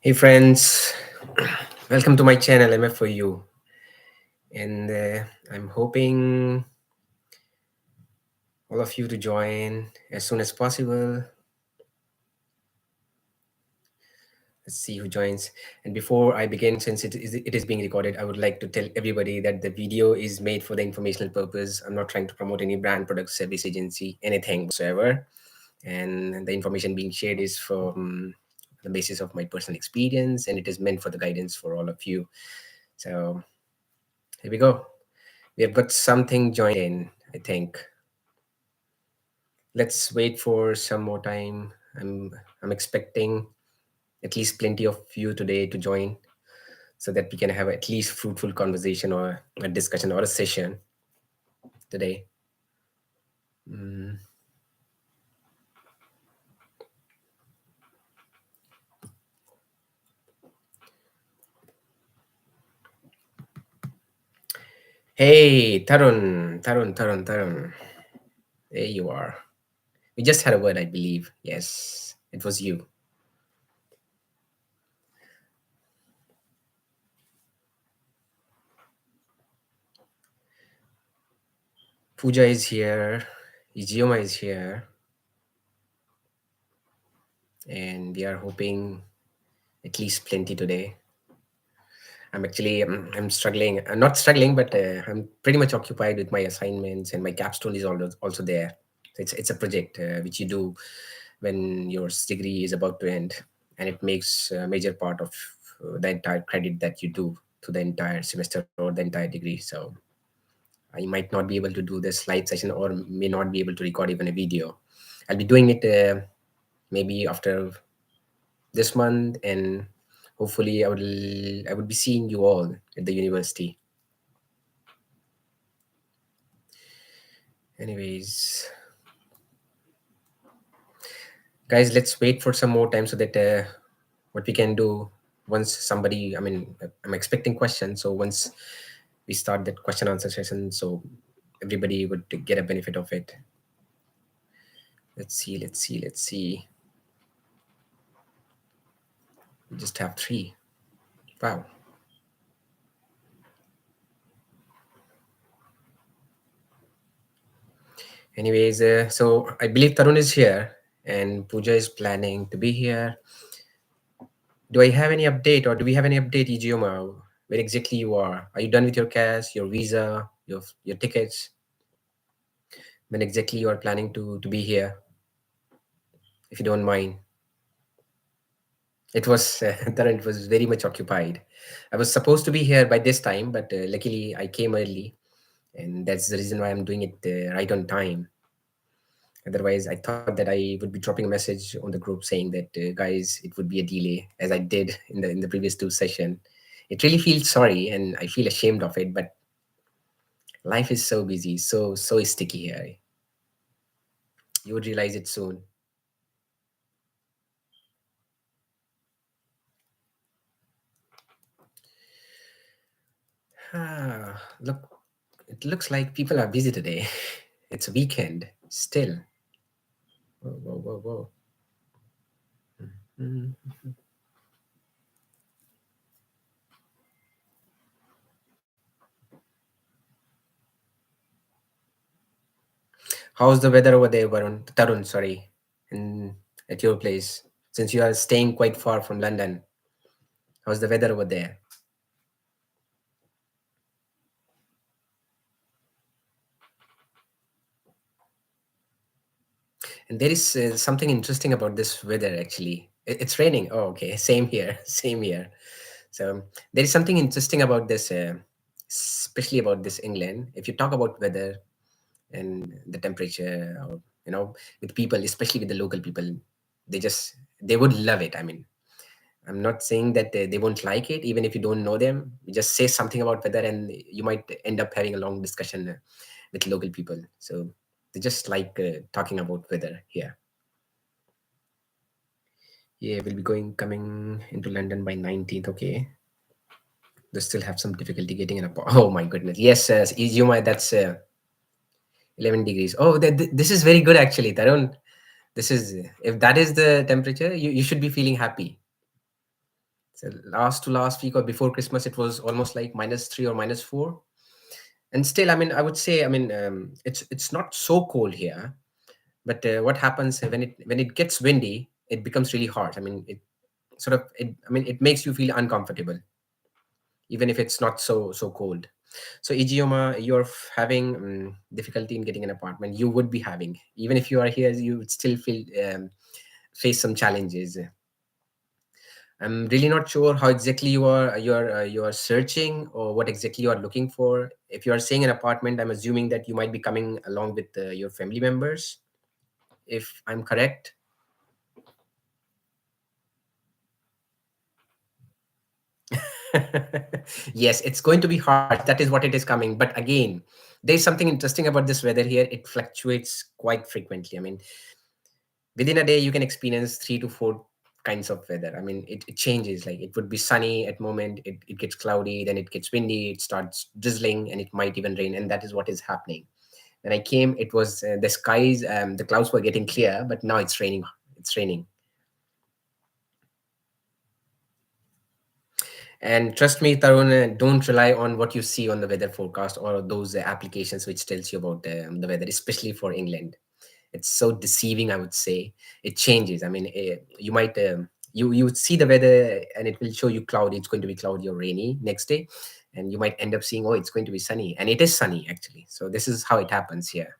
Hey friends, welcome to my channel MF for you. And I'm hoping all of you to join as soon as possible. Let's see who joins. And before I begin, since it is being recorded, I would like to tell everybody that the video is made for the informational purpose. I'm not trying to promote any brand, product, service agency, anything whatsoever. And the information being shared is from the basis of my personal experience, and it is meant for the guidance for all of you. So here we go. We have got something joined in, I think. Let's wait for some more time. I'm expecting at least plenty of you today to join so that we can have at least fruitful conversation or a discussion or a session today. Mm. Hey, Tarun. There you are. We just had a word, I believe. Yes, it was you. Pooja is here. Ijioma is here. And we are hoping at least plenty today. I'm actually I'm struggling. I'm not struggling, but I'm pretty much occupied with my assignments, and my capstone is also there. So it's a project which you do when your degree is about to end, and it makes a major part of the entire credit that you do to the entire semester or the entire degree. So I might not be able to do this live session, or may not be able to record even a video. I'll be doing it maybe after this month, and hopefully I would be seeing you all at the university. Anyways, guys, let's wait for some more time so that what we can do once somebody, I'm expecting questions. So once we start that question answer session, so everybody would get a benefit of it. Let's see. We just have three. Wow. Anyways, so I believe Tarun is here and Pooja is planning to be here. Do I have any update, or do we have any update, Ijioma? Where exactly you are? Are you done with your cash, your visa, your tickets? When exactly you are planning to be here, if you don't mind? It was Taran, it was very much occupied. I was supposed to be here by this time, but luckily I came early, and that's the reason why I'm doing it right on time. Otherwise, I thought that I would be dropping a message on the group saying that guys, it would be a delay, as I did in the previous two session. It really feels sorry, and I feel ashamed of it. But life is so busy, so sticky here. You would realize it soon. Look, it looks like people are busy today. It's a weekend still. Whoa. Mhm. How's the weather over there, Varun? Tarun, sorry, in at your place, since you are staying quite far from London. How's the weather over there? And there is something interesting about this weather, actually. It's raining. Oh, okay. Same here. Same here. So there is something interesting about this, especially about this England. If you talk about weather and the temperature, or with people, especially with the local people, they would love it. I mean, I'm not saying that they won't like it, even if you don't know them. You just say something about weather, and you might end up having a long discussion with local people. So they just like talking about weather here. Yeah, we'll be coming into London by 19th. Okay, they still have some difficulty getting an appointment. Oh my goodness. Yes, you might. That's 11 degrees. Oh, this is very good actually, Tarun. This is, if that is the temperature, you should be feeling happy. So last to last week or before Christmas, it was almost like -3 or -4. And still, I mean, I would say, I mean, it's not so cold here. But what happens when it gets windy, it becomes really hard. I mean, I mean, it makes you feel uncomfortable, even if it's not so cold. So Ijeoma, you're having difficulty in getting an apartment. You would be having, even if you are here, you would still feel face some challenges. I'm really not sure how exactly you are searching or what exactly you are looking for. If you are saying an apartment, I'm assuming that you might be coming along with your family members. If I'm correct. Yes, it's going to be harsh. That is what it is coming. But again, there's something interesting about this weather here. It fluctuates quite frequently. I mean, within a day, you can experience 3 to 4 kinds of weather. I mean, it changes. Like it would be sunny at moment, it gets cloudy, then it gets windy, it starts drizzling, and it might even rain. And that is what is happening. When I came, it was the skies, the clouds were getting clear, but now it's raining. It's raining. And trust me, Tarun, don't rely on what you see on the weather forecast or those applications which tells you about the weather, especially for England. It's so deceiving, I would say. It changes. I mean, you might you would see the weather and it will show you cloudy. It's going to be cloudy or rainy next day, and you might end up seeing, oh, it's going to be sunny, and it is sunny actually. So this is how it happens here.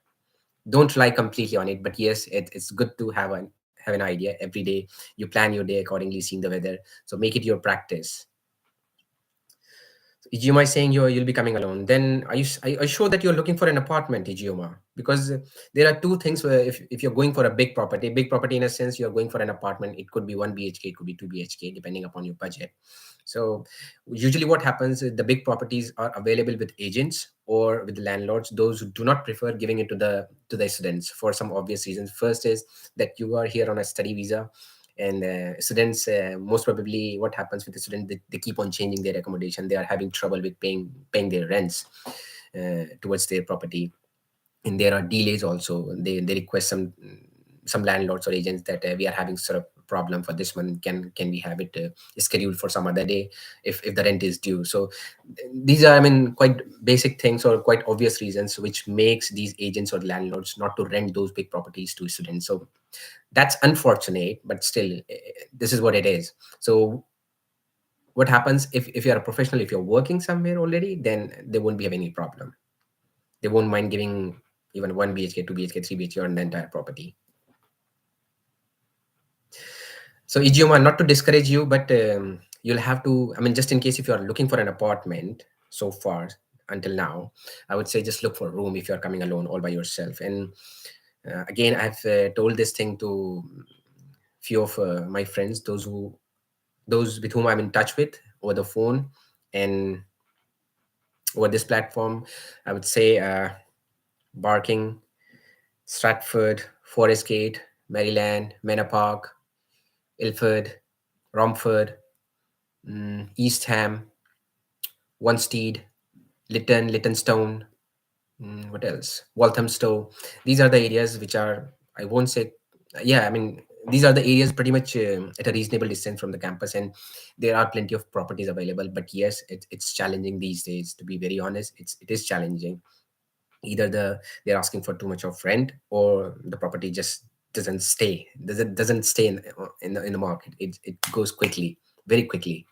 Don't rely completely on it, but yes, it's good to have an idea every day. You plan your day accordingly, seeing the weather. So make it your practice. Ijeoma is saying you'll be coming alone. Then are you sure that you're looking for an apartment, Ijeoma? Because there are two things where if you're going for a big property in a sense, you're going for an apartment. It could be 1 BHK, it could be 2 BHK, depending upon your budget. So usually what happens is the big properties are available with agents or with landlords, those who do not prefer giving it to the students for some obvious reasons. First is that you are here on a study visa, and students, most probably what happens with the student, they keep on changing their accommodation. They are having trouble with paying their rents towards their property, and there are delays also. They request some landlords or agents that we are having sort of problem for this month. Can we have it scheduled for some other day if the rent is due? So these are, I mean, quite basic things or quite obvious reasons which makes these agents or landlords not to rent those big properties to students. So that's unfortunate, but still, this is what it is. So what happens if you're a professional, if you're working somewhere already, then they won't be having any problem. They won't mind giving even 1 BHK, 2 BHK, 3 BHK on the entire property. So Ijeoma, not to discourage you, but you'll have to, I mean, just in case if you are looking for an apartment so far until now, I would say just look for a room if you're coming alone all by yourself. And again, I've told this thing to few of my friends, those with whom I'm in touch with over the phone and over this platform. I would say Barking, Stratford, Forest Gate, Maryland, Manor Park, Ilford, Romford, East Ham, Wanstead, Lyttonstone, what else? Walthamstow. These are the areas which are, I won't say, yeah, I mean, these are the areas pretty much at a reasonable distance from the campus, and there are plenty of properties available. But yes, it's challenging these days. To be very honest, it is challenging. Either they're asking for too much of rent, or the property just doesn't stay in the market. It goes quickly, very quickly.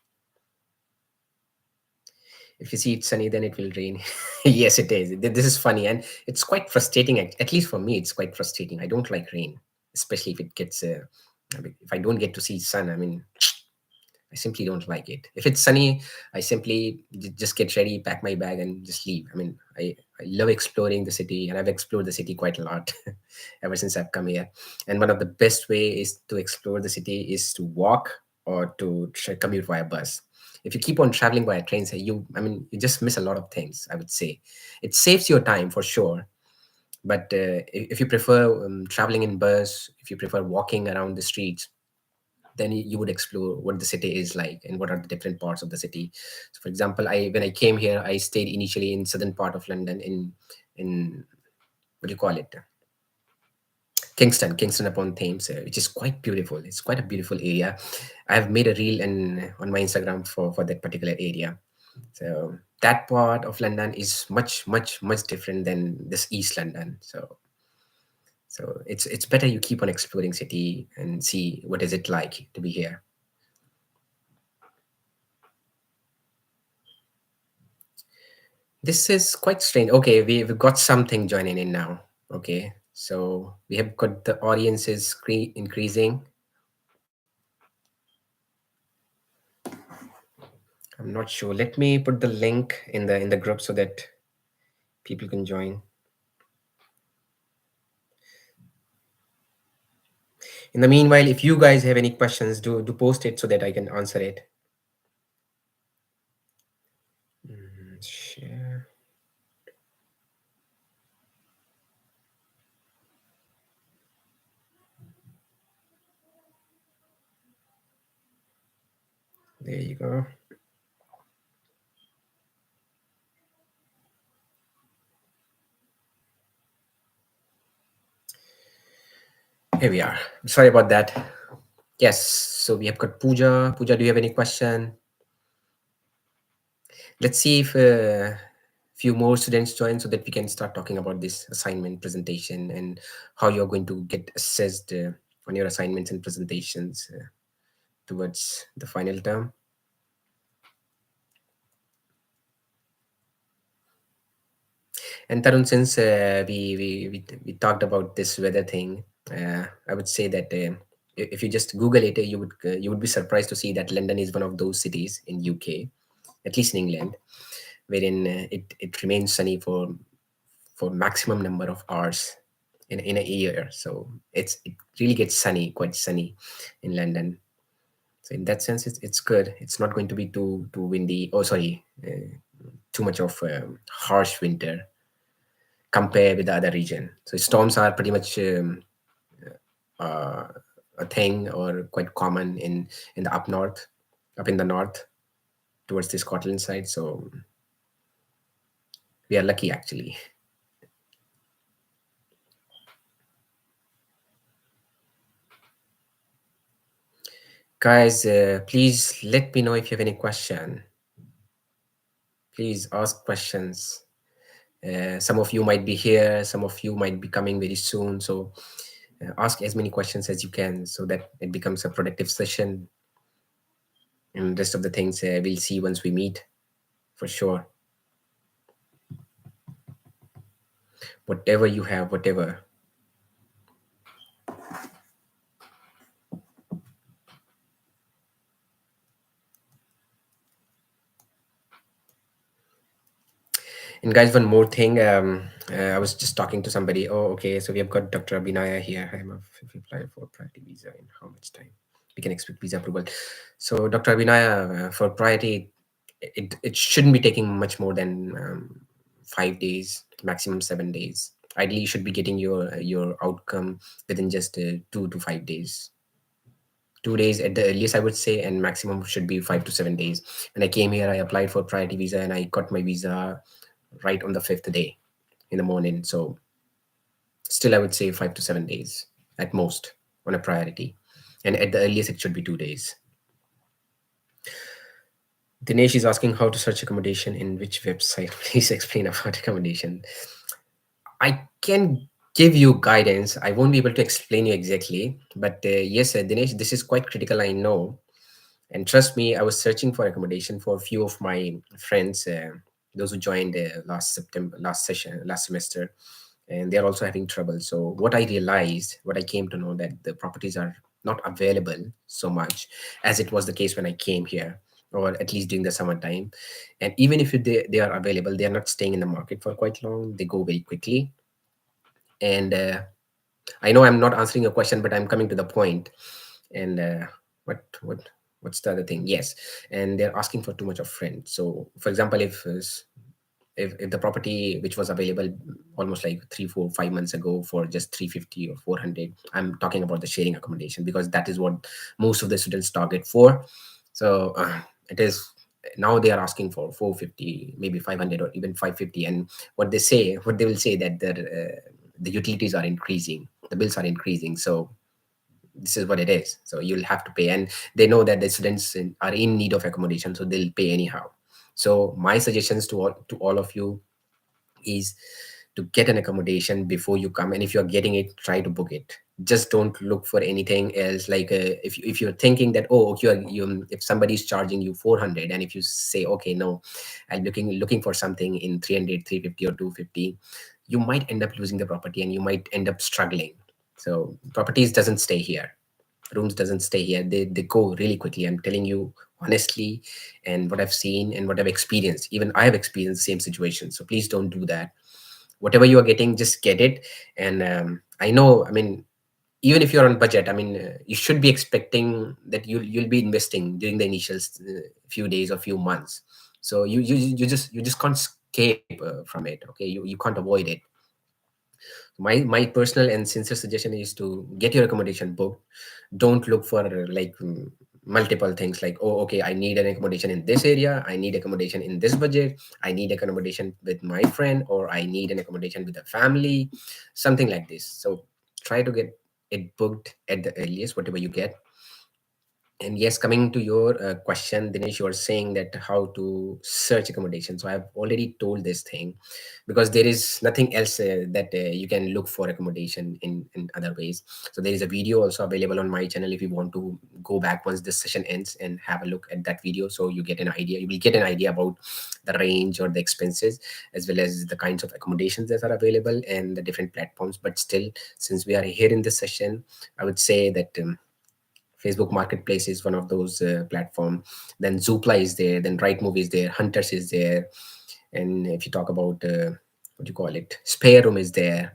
If you see it sunny, then it will rain. Yes, it is. This is funny, and it's quite frustrating. At least for me, it's quite frustrating. I don't like rain, especially if it gets. I mean, if I don't get to see sun, I mean, I simply don't like it. If it's sunny, I simply just get ready, pack my bag, and just leave. I mean, I love exploring the city, and I've explored the city quite a lot ever since I've come here. And one of the best way is to explore the city is to walk or to commute via bus. If you keep on traveling via trains, I mean, you just miss a lot of things. I would say it saves your time for sure, but if you prefer traveling in bus, if you prefer walking around the streets, then you would explore what the city is like and what are the different parts of the city. So for example, I when I came here, I stayed initially in southern part of London, in what do you call it, Kingston upon Thames, which is quite beautiful. It's quite a beautiful area. I have made a reel and on my Instagram for that particular area. So that part of London is much different than this East London. So it's better you keep on exploring city and see what is it like to be here. This is quite strange. Okay, we've got something joining in now. Okay, so we have got the audiences increasing. I'm not sure. Let me put the link in the group so that people can join. In the meanwhile, if you guys have any questions, do post it so that I can answer it. Share. There you go. Here we are. Sorry about that. Yes. So we have got Pooja. Pooja, do you have any question? Let's see if few more students join so that we can start talking about this assignment presentation and how you're going to get assessed on your assignments and presentations towards the final term. And Tarun, since we talked about this weather thing, I would say that if you just Google it, you would be surprised to see that London is one of those cities in UK, at least in England, wherein it remains sunny for maximum number of hours in a year. So it really gets sunny, quite sunny in London. So in that sense, it's good. It's not going to be too windy. Oh, sorry, too much of harsh winter compare with the other region. So storms are pretty much uh, a thing or quite common in the up north, up in the north towards the Scotland side. So we are lucky actually. Guys, please let me know if you have any question. Please ask questions. Some of you might be here, some of you might be coming very soon. So ask as many questions as you can so that it becomes a productive session. And rest of the things we'll see once we meet for sure. Whatever you have, whatever. And guys, one more thing. I was just talking to somebody. Oh, okay. So we have got Dr. Abhinaya here. I'm if you apply for priority visa in how much time we can expect visa approval. So Dr. Abhinaya, for priority, it shouldn't be taking much more than 5 days, maximum 7 days. Ideally, you should be getting your outcome within just 2 to 5 days. 2 days at the earliest, I would say, and maximum should be 5 to 7 days. When I came here, I applied for priority visa and I got my visa right on the fifth day in the morning. So still, I would say 5 to 7 days at most on a priority, and at the earliest, it should be 2 days. Dinesh is asking how to search accommodation in which website. Please explain about accommodation. I can give you guidance. I won't be able to explain you exactly, but yes, Dinesh, this is quite critical. I know. And trust me, I was searching for accommodation for a few of my friends, those who joined last session, last semester, and they're also having trouble. So what I realized, what I came to know that the properties are not available so much as it was the case when I came here, or at least during the summertime. And even if they are available, they are not staying in the market for quite long. They go very quickly. And I know I'm not answering your question, but I'm coming to the point. And what's the other thing? Yes, and they're asking for too much of rent. So, for example, if the property which was available almost like 3 4 5 months ago for just 350 or 400, I'm talking about the sharing accommodation because that is what most of the students target for. So it is now they are asking for 450, maybe 500 or even 550. And what they will say that the utilities are increasing, the bills are increasing. So this is what it is. So you'll have to pay, and they know that the students are in need of accommodation, so they'll pay anyhow. So my suggestions to all of you is to get an accommodation before you come, and if you're getting it, try to book it. Just don't look for anything else. Like if you're thinking that, oh, okay, if somebody's charging you 400, and if you say, okay, no, I'm looking for something in 300, 350, or 250, you might end up losing the property and you might end up struggling. So properties doesn't stay here, rooms doesn't stay here, they go really quickly. I'm telling you honestly, and what I've seen and what I've experienced, even I have experienced the same situation. So please don't do that. Whatever you are getting, just get it. And I know, I mean, even if you're on budget, I mean, you should be expecting that you'll be investing during the initial few days or few months. So you just can't escape from it. Okay, you can't avoid it. My personal and sincere suggestion is to get your accommodation booked. Don't look for like multiple things, like, oh, okay, I need an accommodation in this area, I need accommodation in this budget, I need accommodation with my friend, or I need an accommodation with a family, something like this. So try to get it booked at the earliest, whatever you get. And yes, coming to your question, Dinesh, you are saying that how to search accommodation. So I've already told this thing, because there is nothing else that you can look for accommodation in other ways. So there is a video also available on my channel if you want to go back once this session ends and have a look at that video. So you get an idea, you will get an idea about the range or the expenses, as well as the kinds of accommodations that are available and the different platforms. But still, since we are here in this session, I would say that Facebook Marketplace is one of those platform. Then Zoopla is there. Then Rightmove is there. Hunters is there. And if you talk about what do you call it, Spare Room is there.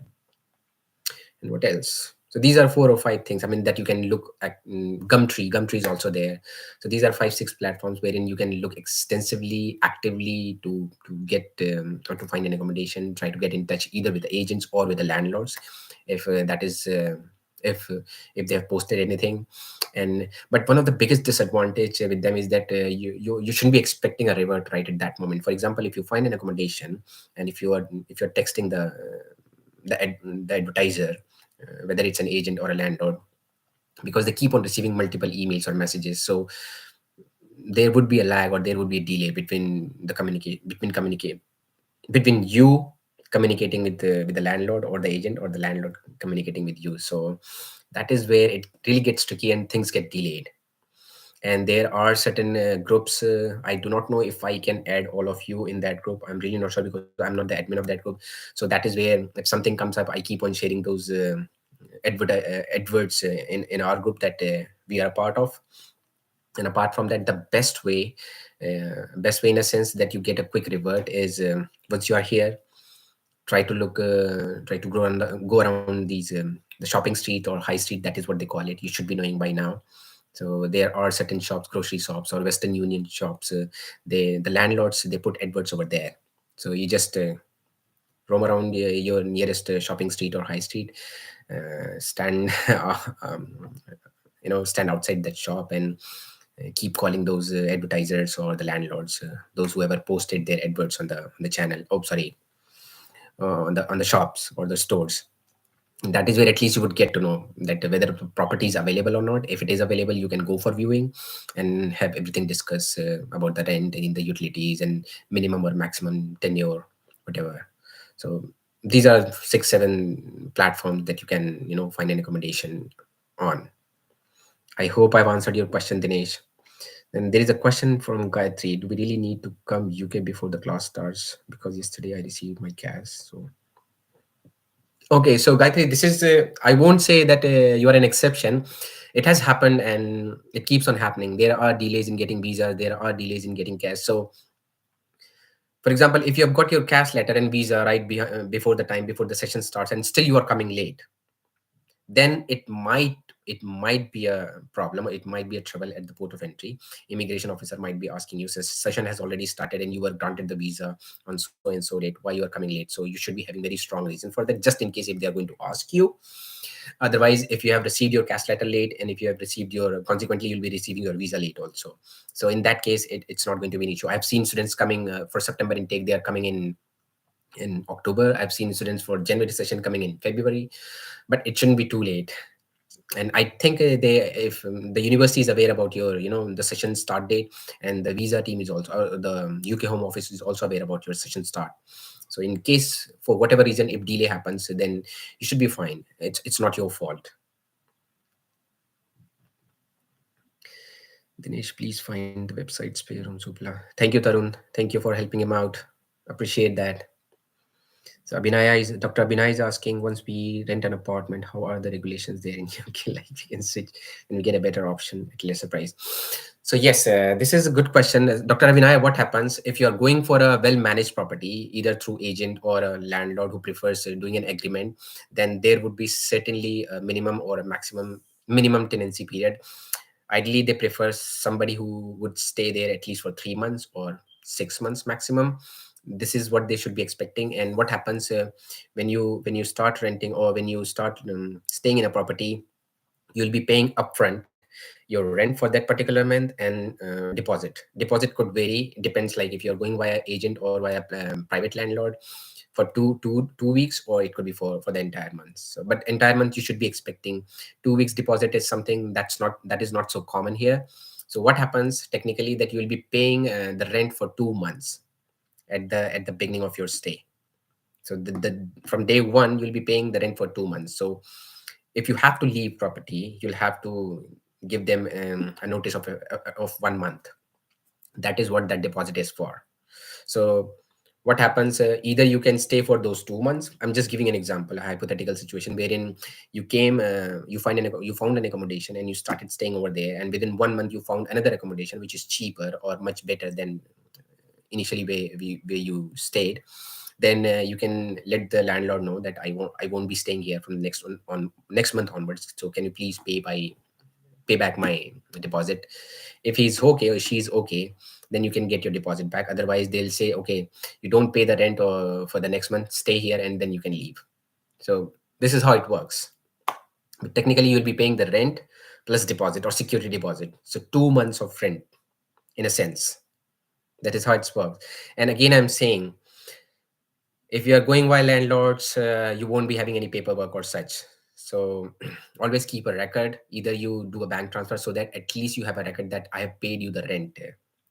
And what else? So these are 4 or 5 things. I mean, that you can look at. Gumtree is also there. So these are 5, 6 platforms wherein you can look extensively, actively to get or to find an accommodation. Try to get in touch either with the agents or with the landlords, if that is if uh, if they have posted anything. And but one of the biggest disadvantage with them is that you shouldn't be expecting a revert right at that moment. For example, if you find an accommodation, and if you're texting the advertiser, whether it's an agent or a landlord, because they keep on receiving multiple emails or messages, so there would be a lag, or there would be a delay between between you communicating with the landlord or the agent, or the landlord communicating with you. So that is where it really gets tricky and things get delayed. And there are certain groups, I do not know if I can add all of you in that group. I'm really not sure, because I'm not the admin of that group. So that is where, if something comes up, I keep on sharing those adverts in our group that we are a part of. And apart from that, the best way in a sense that you get a quick revert is, once you are here, try to go around these the shopping street or high street, that is what they call it. You should be knowing by now. So there are certain shops, grocery shops or Western Union shops, the landlords, they put adverts over there. So you just roam around your nearest shopping street or high street, stand um, stand outside that shop, and keep calling those advertisers or the landlords, those who ever posted their adverts on the channel, oh sorry, on the shops or the stores. That is where at least you would get to know that whether the property is available or not. If it is available, you can go for viewing and have everything discussed about the rent and the utilities and minimum or maximum tenure, whatever. So these are 6, 7 platforms that you can find an accommodation on. I hope I've answered your question, Dinesh. And there is a question from Gayatri. Do we really need to come UK before the class starts? Because yesterday I received my cash. So okay, so Gayatri, this is I won't say that you are an exception. It has happened and it keeps on happening. There are delays in getting visas. There are delays in getting cash. So, for example, if you have got your cash letter and visa right before the time, before the session starts, and still you are coming late, then it might be a problem, or it might be a trouble at the port of entry. Immigration officer might be asking you, says session has already started and you were granted the visa on so and so date, why you are coming late? So you should be having very strong reason for that, just in case if they are going to ask you. Otherwise, if you have received your cash letter late, and if you have received your, consequently you'll be receiving your visa late also. So in that case, it's not going to be an issue. I've seen students coming for September intake, they are coming in in October. I've seen students for January session coming in February, but it shouldn't be too late. And I think they, if the university is aware about your, the session start date, and the visa team is also, the UK Home Office is also aware about your session start. So in case for whatever reason if delay happens, then you should be fine. It's not your fault. Dinesh, please find the website spare on Supla. Thank you, Tarun. Thank you for helping him out. Appreciate that. So Dr. Abhinay is asking, once we rent an apartment, how are the regulations there in UK? Like we can switch and we get a better option at lesser price. So yes, this is a good question. Dr. Abhinay, what happens if you are going for a well-managed property, either through agent or a landlord who prefers doing an agreement, then there would be certainly a minimum or a minimum tenancy period. Ideally, they prefer somebody who would stay there at least for 3 months or 6 months maximum. This is what they should be expecting. And what happens when you start renting, or when you start staying in a property, you'll be paying upfront your rent for that particular month, and deposit could vary. It depends, like if you're going via agent or via private landlord, for two weeks, or it could be for the entire month. So, but entire month you should be expecting. 2 weeks deposit is something that is not so common here. So what happens technically, that you will be paying the rent for 2 months at the beginning of your stay. So the from day one you'll be paying the rent for 2 months. So if you have to leave property, you'll have to give them a notice of 1 month. That is what that deposit is for. So what happens, either you can stay for those 2 months. I'm just giving an example, a hypothetical situation wherein you found an accommodation and you started staying over there, and within 1 month you found another accommodation which is cheaper or much better than initially where you stayed. Then you can let the landlord know that I won't be staying here from the next month onwards, so can you please pay back my deposit. If he's okay or she's okay, then you can get your deposit back. Otherwise they'll say, okay, you don't pay the rent or for the next month, stay here, and then you can leave. So this is how it works. But technically you'll be paying the rent plus deposit or security deposit, so 2 months of rent in a sense. That is how it works. And again, I'm saying, if you are going by landlords, you won't be having any paperwork or such. So always keep a record. Either you do a bank transfer, so that at least you have a record that I have paid you the rent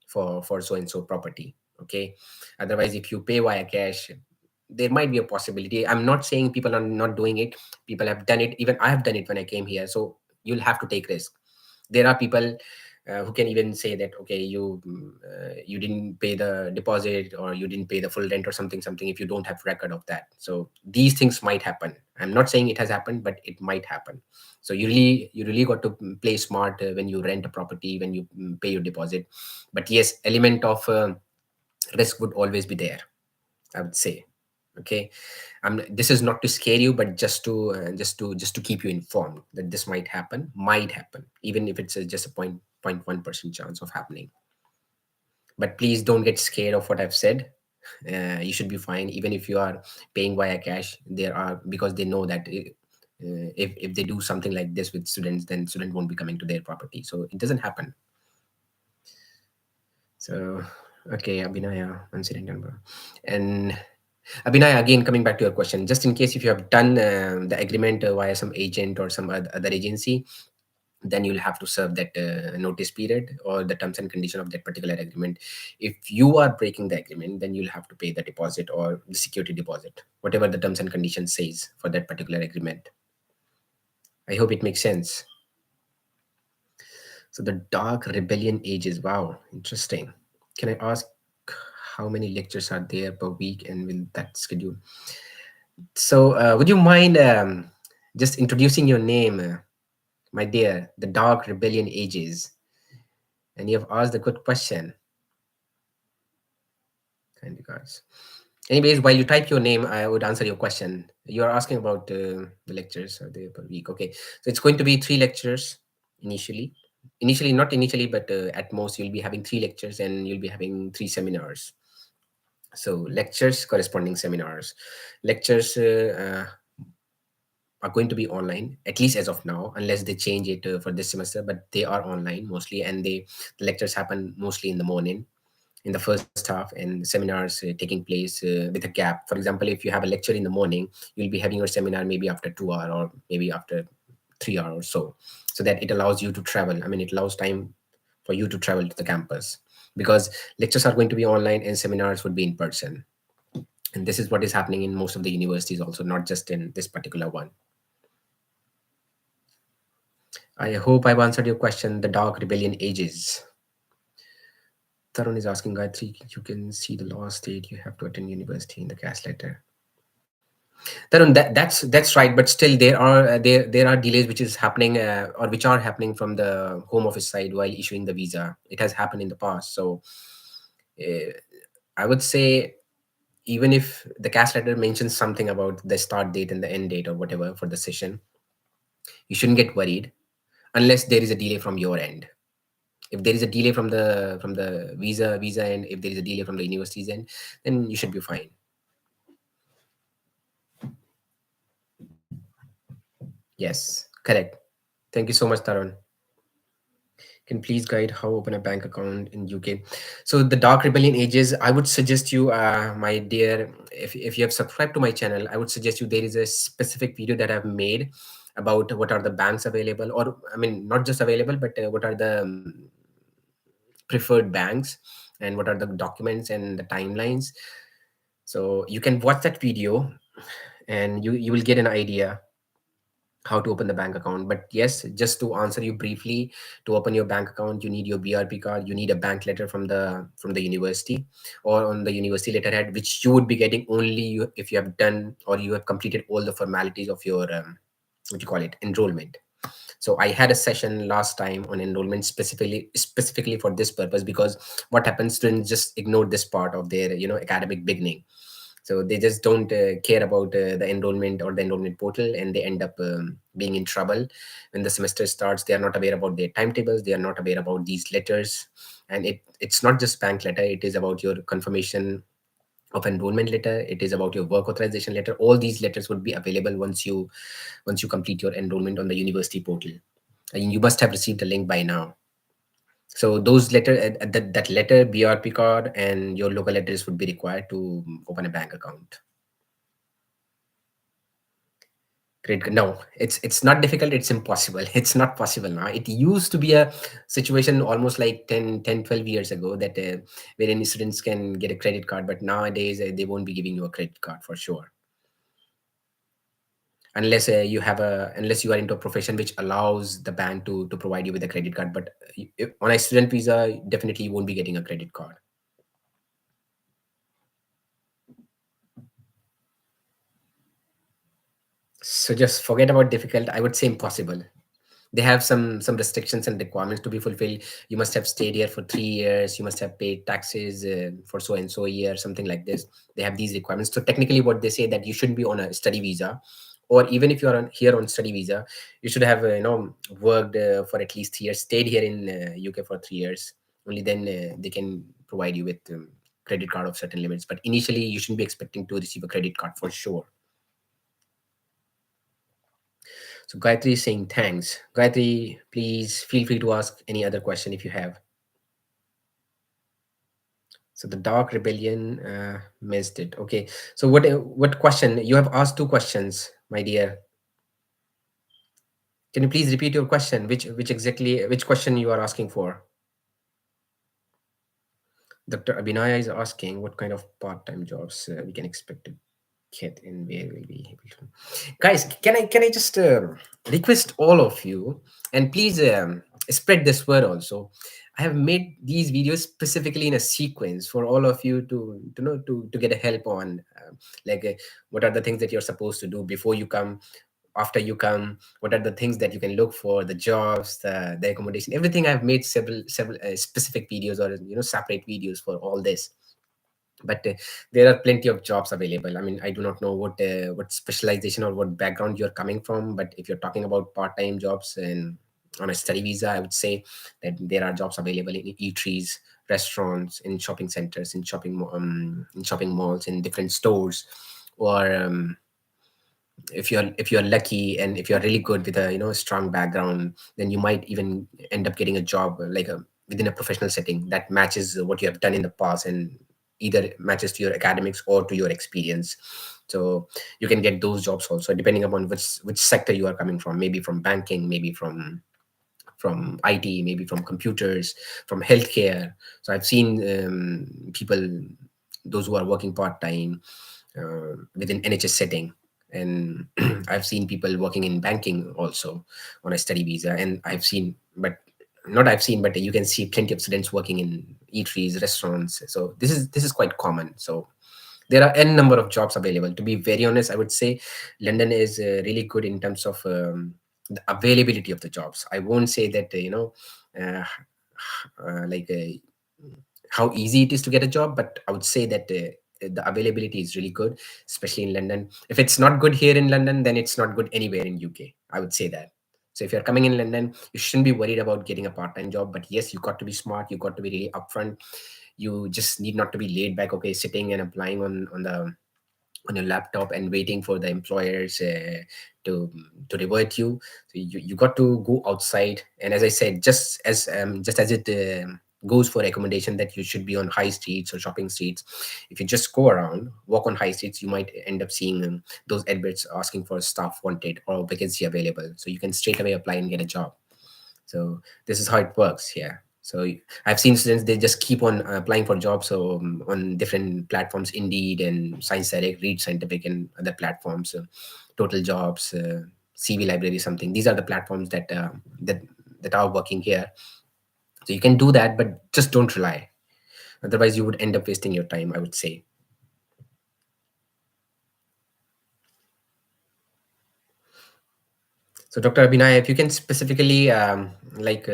for so and so property. Okay. Otherwise, if you pay via cash, there might be a possibility. I'm not saying people are not doing it. People have done it. Even I have done it when I came here. So you'll have to take risk. There are people who can even say that, okay, you didn't pay the deposit, or you didn't pay the full rent or something, if you don't have record of that. So these things might happen. I'm not saying it has happened, but it might happen. So you really got to play smart when you rent a property, when you pay your deposit. But yes, element of risk would always be there, I would say. Okay. This is not to scare you, but just to keep you informed that this might happen, even if it's just a 0.1% chance of happening. But please don't get scared of what I've said. You should be fine, even if you are paying via cash. There are, because they know that if they do something like this with students, then student won't be coming to their property, so it doesn't happen. So okay, Abhinaya, one second number. And Abhinay, again, coming back to your question, just in case if you have done the agreement via some agent or some other agency, then you'll have to serve that notice period or the terms and condition of that particular agreement. If you are breaking the agreement, then you'll have to pay the deposit or the security deposit, whatever the terms and conditions says for that particular agreement. I hope it makes sense. So the dark rebellion ages. Wow, interesting. Can I ask how many lectures are there per week, and will that schedule? So, would you mind just introducing your name, my dear? The Dark Rebellion Ages, and you have asked a good question. Kind regards. Anyways, while you type your name, I would answer your question. You are asking about the lectures are there per week. Okay, so it's going to be 3 lectures initially. Initially, not initially, but at most you'll be having 3 lectures, and you'll be having 3 seminars. So lectures corresponding seminars. Lectures are going to be online, at least as of now, unless they change it for this semester, but they are online mostly, and the lectures happen mostly in the morning. in the first half, and seminars taking place with a gap. For example, if you have a lecture in the morning, you'll be having your seminar maybe after 2 hour, or maybe after 3 hour or so. So that it allows you to travel. I mean, it allows time for you to travel to the campus, because lectures are going to be online and seminars would be in person. And this is what is happening in most of the universities also, not just in this particular one. I hope I've answered your question. The dark rebellion ages. Tarun is asking, Gayatri, you can see the last date you have to attend university in the cast letter. Tarun, that's right, but still there are delays which is happening, or which are happening from the home office side while issuing the visa. It has happened in the past, so uh, I would say, even if the cast letter mentions something about the start date and the end date or whatever for the session, you shouldn't get worried unless there is a delay from your end. If there is a delay from the visa end, if there is a delay from the university's end, then you should be fine. Yes, correct. Thank you so much, Tarun. Can please guide how open a bank account in UK? So the dark rebellion ages, I would suggest you, my dear, if you have subscribed to my channel, I would suggest you, there is a specific video that I've made about what are the banks available, or I mean, not just available, but what are the preferred banks, and what are the documents and the timelines. So you can watch that video, and you will get an idea how to open the bank account. But yes, just to answer you briefly, to open your bank account, you need your BRP card, you need a bank letter from the university, or on the university letterhead, which you would be getting only if you have done, or you have completed all the formalities of your what you call it, enrollment. So I had a session last time on enrollment, specifically for this purpose, because what happens, students just ignore this part of their academic beginning. So they just don't care about the enrollment or the enrollment portal, and they end up being in trouble when the semester starts. They are not aware about their timetables, they are not aware about these letters. And it's not just bank letter, it is about your confirmation of enrollment letter, it is about your work authorization letter. All these letters would be available once you complete your enrollment on the university portal. And you must have received the link by now. So those that letter, BRP card, and your local address would be required to open a bank account. Great. No, it's not difficult. It's impossible. It's not possible now. It used to be a situation almost like 12 years ago, that wherein students can get a credit card, but nowadays they won't be giving you a credit card for sure, unless unless you are into a profession which allows the bank to provide you with a credit card. But on a student visa, definitely you won't be getting a credit card. So just forget about difficult. I would say impossible. They have some restrictions and requirements to be fulfilled. You must have stayed here for 3 years. You must have paid taxes for so and so a year, something like this. They have these requirements. So technically, what they say, that you shouldn't be on a study visa, or even if you are here on study visa, you should have worked for at least 3 years, stayed here in UK for 3 years. Only then they can provide you with credit card of certain limits. But initially, you shouldn't be expecting to receive a credit card for sure. So Gayatri is saying thanks. Gayatri, please feel free to ask any other question if you have. So the dark rebellion missed it. Okay. So what question? You have asked two questions, my dear. Can you please repeat your question? Which question you are asking for? Dr. Abhinaya is asking what kind of part-time jobs we can expect to get, and where will be able to. Guys, can I just request all of you, and please spread this word also. I have made these videos specifically in a sequence for all of you to get a help on, like what are the things that you're supposed to do before you come, after you come, what are the things that you can look for, the jobs, the accommodation, everything. I've made several specific videos, or separate videos for all this. But there are plenty of jobs available. I mean, I do not know what specialization or what background you're coming from, but if you're talking about part-time jobs and on a study visa, I would say that there are jobs available in eateries, restaurants, in shopping centers, in shopping malls, in different stores. Or if you're lucky, and if you're really good with a strong background, then you might even end up getting a job, like within a professional setting that matches what you have done in the past, and either matches to your academics or to your experience. So you can get those jobs also, depending upon which sector you are coming from, maybe from banking, maybe from IT, maybe from computers, from healthcare. So I've seen people, those who are working part time within NHS setting, and I've seen people working in banking also on a study visa, and I've seen, but you can see plenty of students working in eateries, restaurants. So this is quite common. So there are n number of jobs available. To be very honest, I would say London is really good in terms of the availability of the jobs. I won't say that uh, like how easy it is to get a job, but I would say that the availability is really good, especially in London. If it's not good here in London, then it's not good anywhere in UK, I would say that. So if you're coming in London, you shouldn't be worried about getting a part-time job, but yes, you got to be smart, you got to be really upfront. You just need not to be laid back, okay, sitting and applying on your laptop and waiting for the employers to to revert you. So you got to go outside, and as I said, just as it goes for recommendation that you should be on high streets or shopping streets. If you just go around, walk on high streets, you might end up seeing those adverts asking for staff wanted or vacancy available, so you can straight away apply and get a job. So this is how it works here. So I've seen students, they just keep on applying for jobs, so on different platforms, Indeed and Science Direct, Read Scientific, and other platforms, Total Jobs, CV Library, something. These are the platforms that are working here. So you can do that, but just don't rely. Otherwise, you would end up wasting your time, I would say. So, Dr. Abhinay, if you can specifically like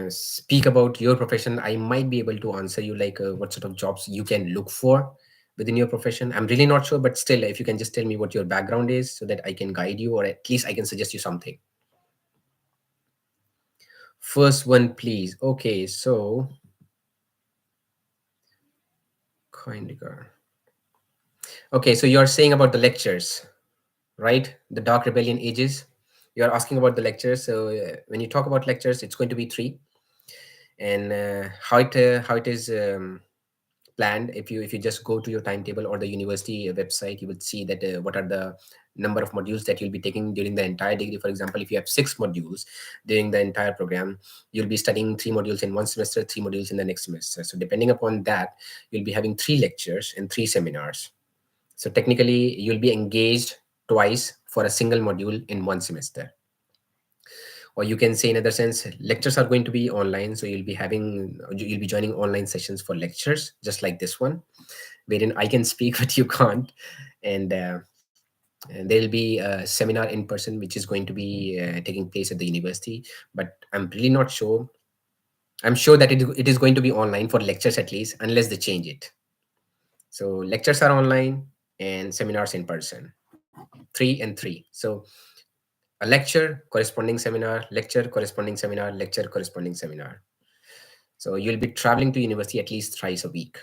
speak about your profession, I might be able to answer you like what sort of jobs you can look for within your profession. I'm really not sure, but still, if you can just tell me what your background is so that I can guide you, or at least I can suggest you something. First one, please. Okay, so kind of. Okay, so you're saying about the lectures, right? The Dark Rebellion Ages. You're asking about the lectures. So when you talk about lectures, it's going to be three, and how it is planned. If you just go to your timetable or the university website, you would see that what are the number of modules that you'll be taking during the entire degree. For example, if you have 6 modules during the entire program, you'll be studying 3 modules in one semester, 3 modules in the next semester. So depending upon that, you'll be having 3 lectures and 3 seminars. So technically you'll be engaged twice for a single module in one semester. Or you can say, in other sense, lectures are going to be online, so you'll be joining online sessions for lectures just like this one, wherein I can speak but you can't. And there'll be a seminar in person which is going to be taking place at the university, but I'm really not sure. I'm sure that it is going to be online for lectures, at least, unless they change it. So lectures are online and seminars in person, 3 and 3. So a lecture, corresponding seminar, lecture, corresponding seminar, lecture, corresponding seminar. So you'll be traveling to university at least thrice a week.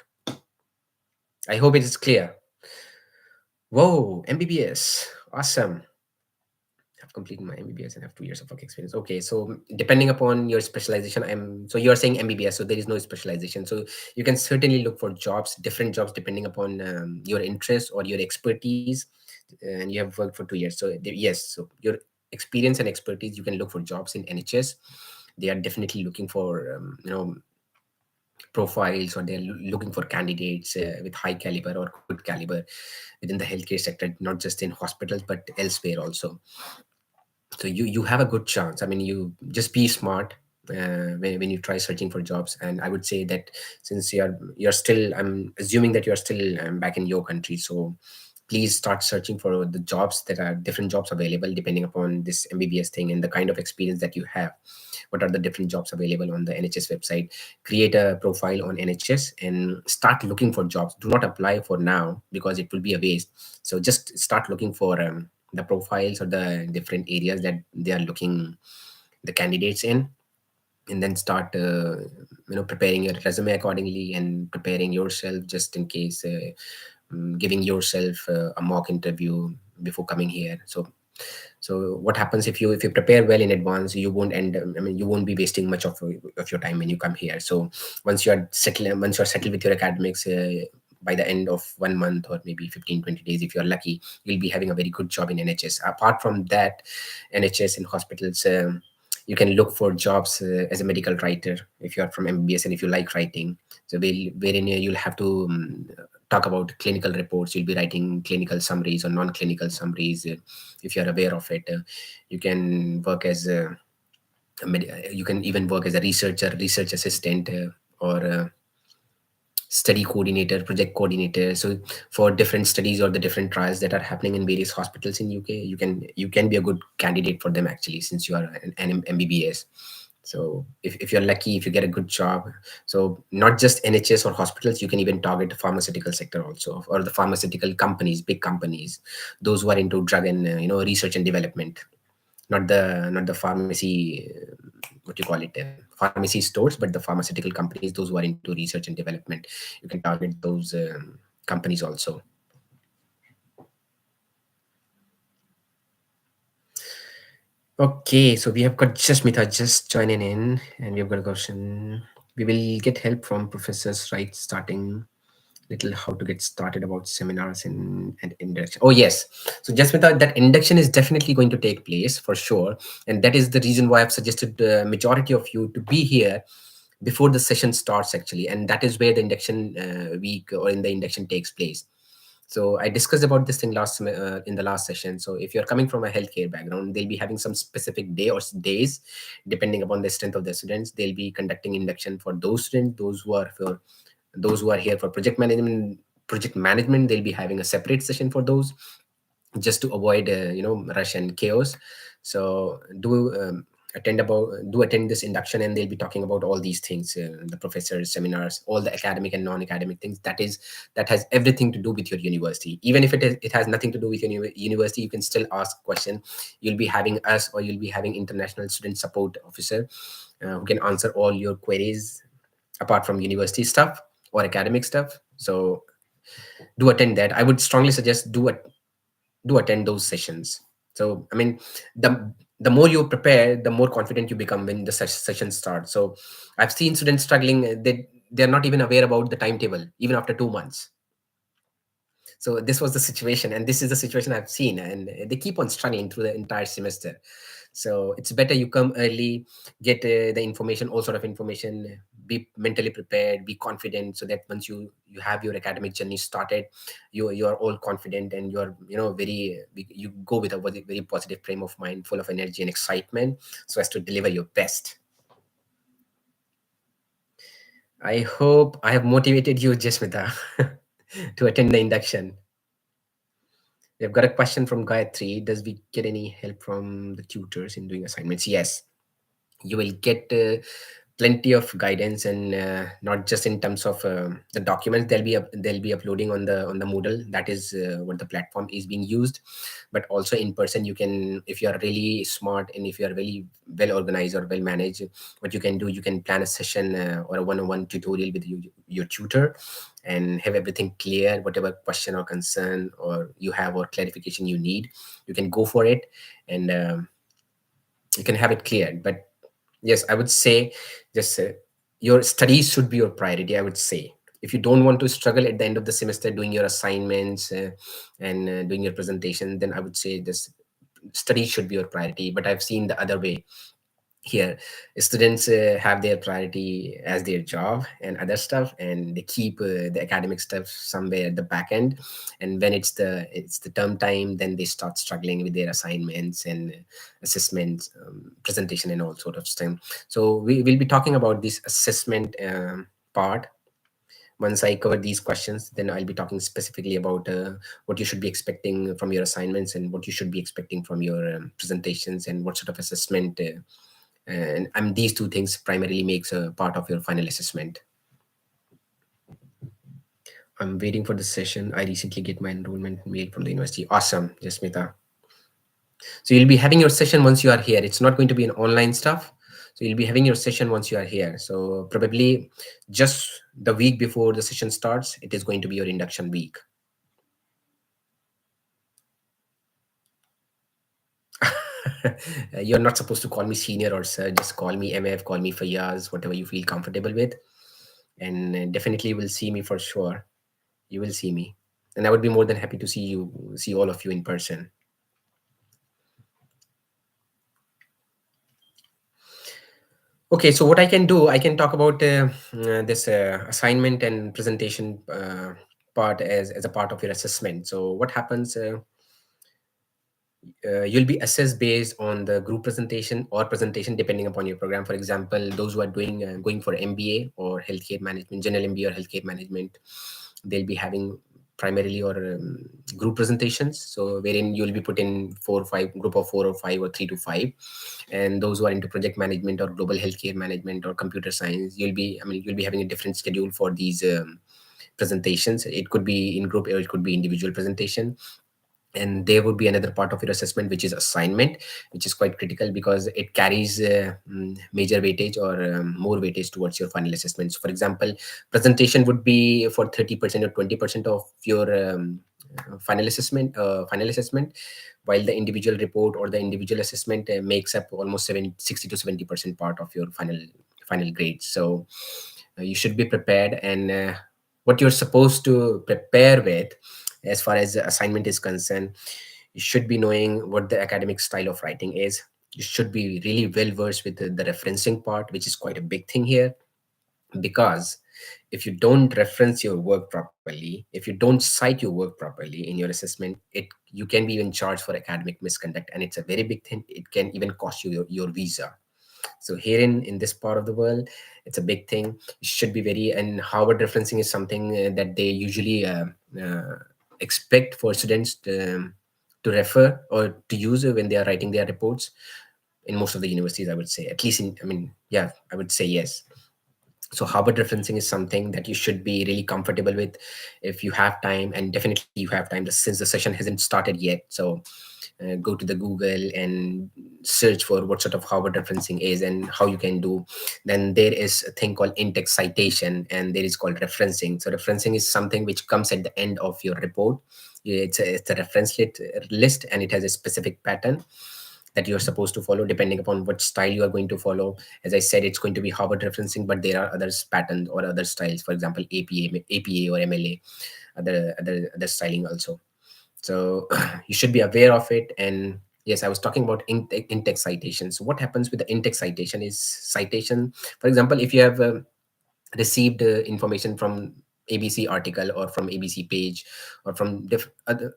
I hope it is clear. Whoa, MBBS. Awesome. I've completed my MBBS and have 2 years of work experience. Okay, so depending upon your specialization, so you're saying MBBS, so there is no specialization. So you can certainly look for jobs, different jobs, depending upon your interest or your expertise. And you have worked for 2 years. So yes, so your experience and expertise, you can look for jobs in NHS. They are definitely looking for profiles, or they're looking for candidates with high caliber or good caliber within the healthcare sector, not just in hospitals but elsewhere also. So you have a good chance. I mean, you just be smart when you try searching for jobs. And I would say that since you're still, I'm assuming that you're still back in your country, so please start searching for the jobs. That are different jobs available depending upon this MBBS thing and the kind of experience that you have. What are the different jobs available on the NHS website? Create a profile on NHS and start looking for jobs. Do not apply for now because it will be a waste. So just start looking for the profiles or the different areas that they are looking the candidates in, and then start preparing your resume accordingly and preparing yourself just in case, giving yourself a mock interview before coming here. So So what happens if you prepare well in advance, you won't end. I mean, you won't be wasting much of your time when you come here. So once you're settled with your academics. By the end of 1 month or maybe 15-20 days, if you're lucky, you'll be having a very good job in NHS. Apart from that, NHS and hospitals, you can look for jobs as a medical writer if you're from MBBS and if you like writing. So wherein you'll have to talk about clinical reports. You'll be writing clinical summaries or non-clinical summaries. If you're aware of it, you can work as you can even work as a research assistant, or study coordinator, project coordinator. So for different studies or the different trials that are happening in various hospitals in UK, you can be a good candidate for them actually, since you are an MBBS. So if you're lucky, if you get a good job, so not just NHS or hospitals, you can even target the pharmaceutical sector also, or the pharmaceutical companies, big companies, those who are into drug and research and development, not the pharmacy, what you call it, pharmacy stores, but the pharmaceutical companies, those who are into research and development. You can target those companies also. Okay, so we have got Jasmita just joining in, and we've got a question. We will get help from professors, right? Starting little how to get started about seminars and induction. Oh yes, so Jasmita, that induction is definitely going to take place for sure, and that is the reason why I've suggested the majority of you to be here before the session starts actually, and that is where the induction week or in the induction takes place. So I discussed about this thing in the last session. So if you're coming from a healthcare background, they'll be having some specific day or days, depending upon the strength of the students. They'll be conducting induction for those students. Those who are here for project management, they'll be having a separate session for those, just to avoid rush and chaos. So do attend this induction, and they'll be talking about all these things, the professors, seminars, all the academic and non-academic things. That has everything to do with your university. Even if it has nothing to do with your university, you can still ask question. You'll be having us, or you'll be having international student support officer, who can answer all your queries apart from university stuff or academic stuff. So do attend that. I would strongly suggest do attend those sessions. So I mean, the more you prepare, the more confident you become when the session starts. So I've seen students struggling. They're not even aware about the timetable even after 2 months. So this was the situation, and this is the situation I've seen, and they keep on struggling through the entire semester. So it's better you come early, get the information, all sort of information, be mentally prepared, be confident, so that once you have your academic journey started, you are all confident, and you're very you go with a very positive frame of mind, full of energy and excitement, so as to deliver your best. I hope I have motivated you, Jasmita, to attend the induction. We've got a question from Gayatri. Does we get any help from the tutors in doing assignments? Yes, you will get plenty of guidance, and not just in terms of the documents they'll be uploading on the Moodle. That is what the platform is being used. But also in person, you can, if you are really smart and if you are really well organized or well managed, what you can do, you can plan a session or a one-on-one tutorial with your tutor, and have everything clear. Whatever question or concern or you have or clarification you need, you can go for it, and you can have it cleared. But yes, I would say, just your studies should be your priority, I would say. If you don't want to struggle at the end of the semester doing your assignments and doing your presentation, then I would say this studies should be your priority. But I've seen the other way. Here students have their priority as their job and other stuff, and they keep the academic stuff somewhere at the back end. And when it's the term time, then they start struggling with their assignments and assessments, presentation, and all sort of stuff. So we will be talking about this assessment part. Once I cover these questions, then I'll be talking specifically about what you should be expecting from your assignments, and what you should be expecting from your presentations, and what sort of assessment and these two things primarily makes a part of your final assessment. I'm waiting for the session. I recently get my enrollment mail from the university. Awesome, Jasmita. So you'll be having your session once you are here. It's not going to be an online stuff. So you'll be having your session once you are here. So probably just the week before the session starts, it is going to be your induction week. You're not supposed to call me senior or sir. Just call me MF, call me Fayaz, whatever you feel comfortable with. And definitely you will see me for sure. You will see me. And I would be more than happy to see all of you in person. Okay, so what I can do, I can talk about this assignment and presentation part as a part of your assessment. So what happens? You'll be assessed based on the group presentation or presentation depending upon your program. For example, those who are doing going for MBA or healthcare management, general MBA or healthcare management, they'll be having primarily or group presentations. So wherein you'll be put in four or five group of 4 or 5 or 3 to 5, and those who are into project management or global healthcare management or computer science, you'll be having a different schedule for these presentations. It could be in group or it could be individual presentation. And there would be another part of your assessment, which is assignment, which is quite critical because it carries major weightage or more weightage towards your final assessment. So for example, presentation would be for 30% or 20% of your final assessment, while the individual report or the individual assessment makes up almost 60 to 70% part of your final grade. So you should be prepared. And what you're supposed to prepare with, as far as the assignment is concerned, you should be knowing what the academic style of writing is. You should be really well versed with the referencing part, which is quite a big thing here. Because if you don't reference your work properly, if you don't cite your work properly in your assessment, it you can be even charged for academic misconduct, and it's a very big thing. It can even cost you your visa. So here in this part of the world, it's a big thing. You should be very. And Harvard referencing is something that they usually expect for students to refer or to use when they are writing their reports. In most of the universities, I would say, at least in, I mean, yeah, I would say yes. So Harvard referencing is something that you should be really comfortable with if you have time. And definitely you have time, since the session hasn't started yet. So go to the Google and search for what sort of Harvard referencing is and how you can do. Then there is a thing called in-text citation, and there is called referencing. So referencing is something which comes at the end of your report. It's a list, and it has a specific pattern that you're supposed to follow depending upon what style you are going to follow. As I said, it's going to be Harvard referencing, but there are other patterns or other styles. For example, APA or MLA, other styling also. So you should be aware of it. And yes, I was talking about in-text citation. So what happens with the in-text citation is citation. For example, if you have received information from ABC article or from ABC page or from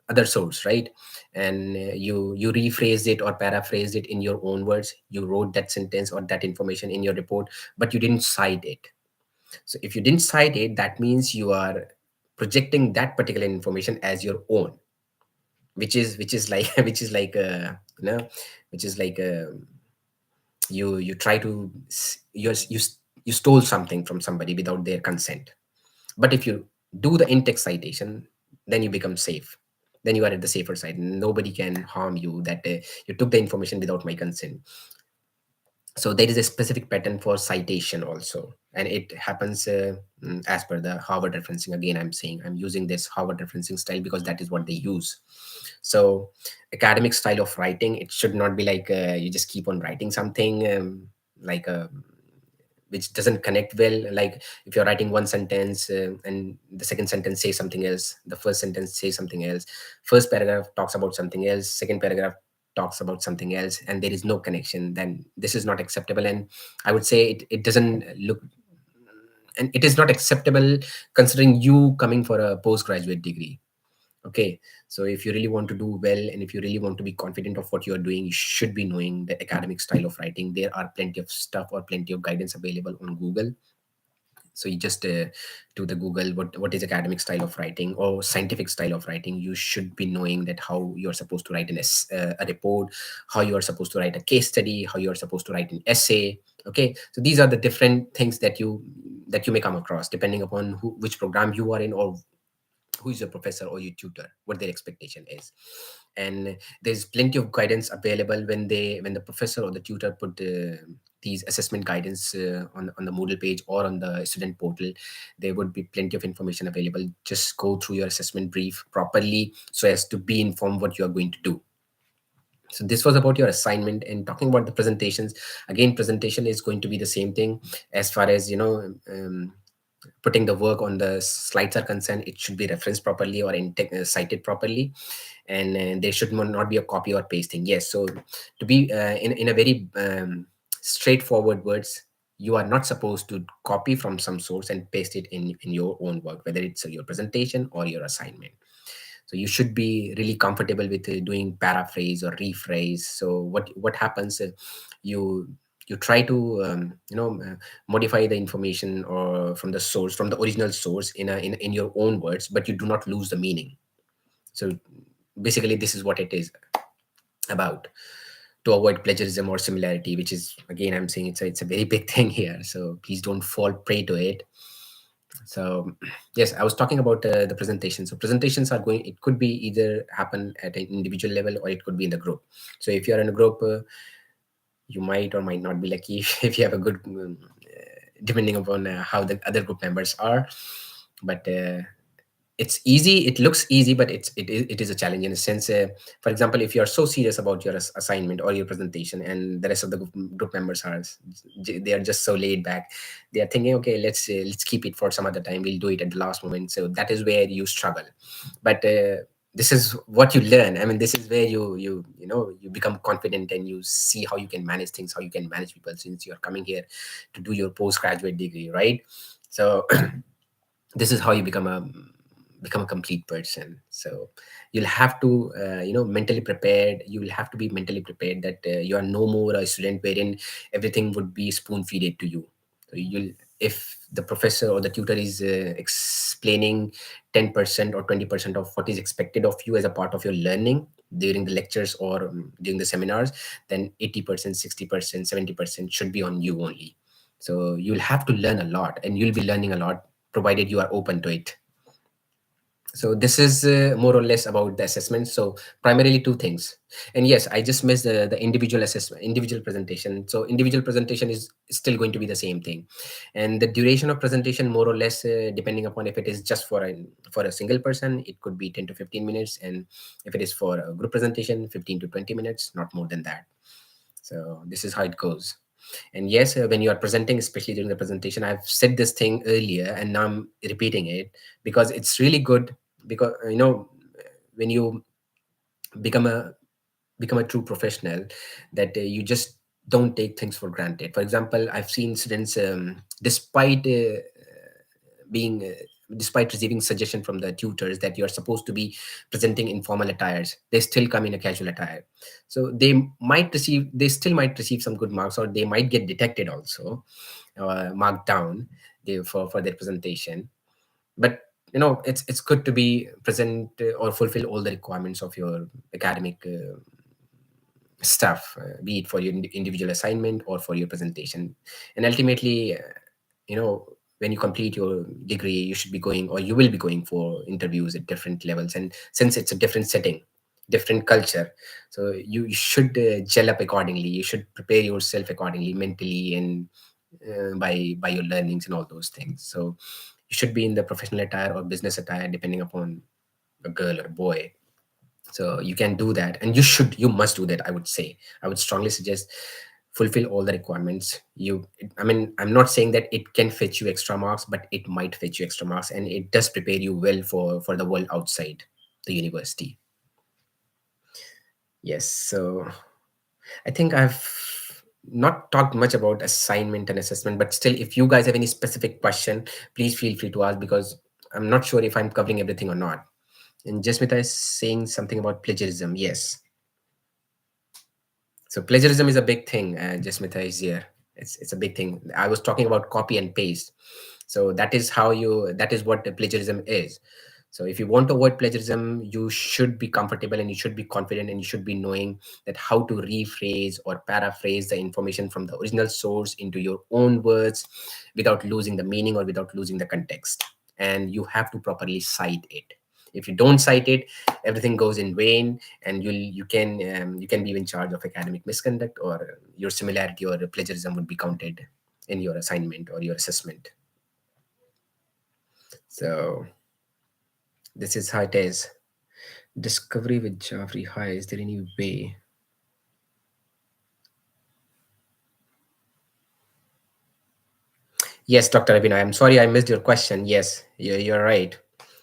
other source, right? And you rephrased it or paraphrased it in your own words. You wrote that sentence or that information in your report, but you didn't cite it. So if you didn't cite it, that means you are projecting that particular information as your own, which is like which is like you know which is like you try to you stole something from somebody without their consent. But if you do the in-text citation, then you become safe. Then you are at the safer side. Nobody can harm you that you took the information without my consent. So there is a specific pattern for citation also, and it happens as per the Harvard referencing. Again, I'm saying I'm using this Harvard referencing style because that is what they use. So academic style of writing, it should not be like you just keep on writing something like which doesn't connect well. Like if you're writing one sentence and the second sentence says something else, the first sentence says something else, first paragraph talks about something else, second paragraph talks about something else, and there is no connection, then this is not acceptable. And I would say it doesn't look, and it is not acceptable considering you coming for a postgraduate degree. Okay, so if you really want to do well and if you really want to be confident of what you're doing, you should be knowing the academic style of writing. There are plenty of stuff or plenty of guidance available on Google. So you just do the Google, what is academic style of writing or scientific style of writing. You should be knowing that how you're supposed to write a report, how you are supposed to write a case study, how you are supposed to write an essay. Okay, so these are the different things that you may come across depending upon which program you are in, or who is your professor or your tutor, what their expectation is. And there's plenty of guidance available when the professor or the tutor put these assessment guidance on the Moodle page or on the student portal. There would be plenty of information available. Just go through your assessment brief properly so as to be informed what you are going to do. So this was about your assignment. And talking about the presentations, again, presentation is going to be the same thing. As far as putting the work on the slides are concerned, it should be referenced properly or cited properly, and there should not be a copy or pasting. Yes, so to be in a very straightforward words, you are not supposed to copy from some source and paste it in your own work, whether it's your presentation or your assignment. So you should be really comfortable with doing paraphrase or rephrase. So what happens, you you try to modify the information or from the source, from the original source, in your own words, but you do not lose the meaning. So basically this is what it is about, to avoid plagiarism or similarity, which is, again, I'm saying it's a very big thing here, so please don't fall prey to it. So yes, I was talking about the presentation. So presentations are going, it could be either happen at an individual level or it could be in the group. So if you're in a group, you might or might not be lucky if you have a good depending upon how the other group members are. But it's easy, it looks easy, but it is a challenge in a sense. For example, if you're so serious about your assignment or your presentation, and the rest of the group members are, they are just so laid back, they are thinking, okay, let's keep it for some other time, we'll do it at the last moment. So that is where you struggle. But this is what you learn. I mean, this is where you become confident, and you see how you can manage things, how you can manage people, since you're coming here to do your postgraduate degree, right? So this is how you become a complete person. So you'll have to mentally prepared, you will have to be mentally prepared that you are no more a student wherein everything would be spoon feeded to you. So you'll, if the professor or the tutor is explaining 10% or 20% of what is expected of you as a part of your learning during the lectures or during the seminars, then 80%, 60%, 70% should be on you only. So you'll have to learn a lot, and you'll be learning a lot provided you are open to it. So this is more or less about the assessment. So primarily two things. And yes, I just missed the individual assessment, individual presentation. So individual presentation is still going to be the same thing, and the duration of presentation, more or less, depending upon if it is just for a single person, it could be 10 to 15 minutes, and if it is for a group presentation, 15 to 20 minutes, not more than that. So this is how it goes. And yes, when you are presenting, especially during the presentation, I've said this thing earlier and now I'm repeating it because it's really good. Because when you become a become a true professional, that you just don't take things for granted. For example, I've seen students, being despite receiving suggestion from the tutors that you're supposed to be presenting in formal attires, they still come in a casual attire. So they still might receive some good marks, or they might get detected also, marked down for their presentation. But it's good to be present, or fulfill all the requirements of your academic stuff, be it for your individual assignment or for your presentation. And ultimately, when you complete your degree, you should be going, or you will be going for interviews at different levels. And since it's a different setting, different culture, so you should gel up accordingly. You should prepare yourself accordingly, mentally, and by your learnings and all those things. So you should be in the professional attire or business attire, depending upon a girl or a boy. So you can do that, and you must do that. I would say, I would strongly suggest, fulfill all the requirements. I mean, I'm not saying that it can fetch you extra marks, but it might fetch you extra marks, and it does prepare you well for the world outside the university. Yes. So I think I've not talked much about assignment and assessment, but still, if you guys have any specific question, please feel free to ask, because I'm not sure if I'm covering everything or not. And Jasmita is saying something about plagiarism. Yes. So plagiarism is a big thing. Jasmita is here. It's a big thing. I was talking about copy and paste. So that is what the plagiarism is. So if you want to avoid plagiarism, you should be comfortable, and you should be confident, and you should be knowing that how to rephrase or paraphrase the information from the original source into your own words without losing the meaning or without losing the context. And you have to properly cite it. If you don't cite it, everything goes in vain, and you can be in charge of academic misconduct, or your similarity or plagiarism would be counted in your assignment or your assessment. So this is how it is. Discovery with Jafri. Hi, is there any way? Yes, Dr. Abhinay, I'm sorry I missed your question. Yes, you're right.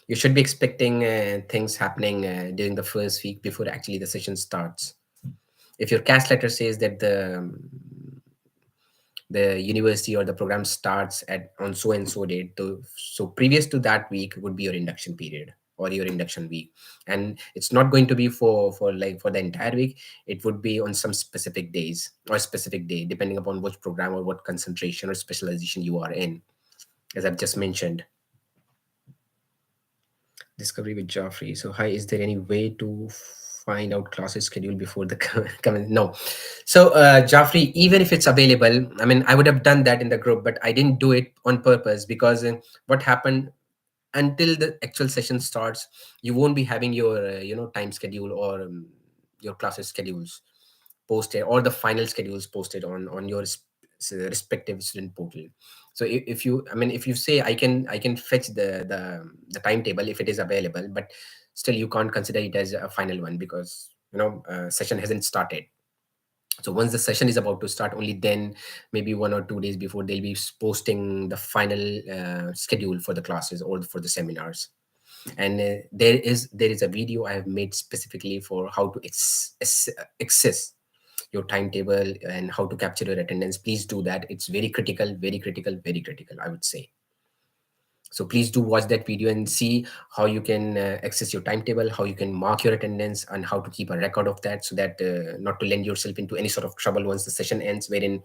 You should be expecting things happening during the first week before actually the session starts. If your cast letter says that the university or the program starts at on so and so date, so previous to that week would be your induction period or your induction week, and it's not going to be for the entire week. It would be on some specific days or specific day depending upon which program or what concentration or specialization you are in, as I've just mentioned. Discovery with Joffrey. So, hi, is there any way to find out classes schedule before the comment? No. So, Joffrey, even if it's available, I mean, I would have done that in the group, but I didn't do it on purpose because what happened, until the actual session starts, you won't be having your time schedule or your classes schedules posted, or the final schedules posted on your respective student portal. So if you, I mean, if you say I can fetch the timetable if it is available, but still you can't consider it as a final one because session hasn't started. So once the session is about to start, only then, maybe 1 or 2 days before, they'll be posting the final schedule for the classes or for the seminars. And there is a video I have made specifically for how to access your timetable and how to capture your attendance. Please do that. It's very critical, very critical, very critical, I would say. So please do watch that video and see how you can access your timetable, how you can mark your attendance, and how to keep a record of that, so that not to lend yourself into any sort of trouble once the session ends, wherein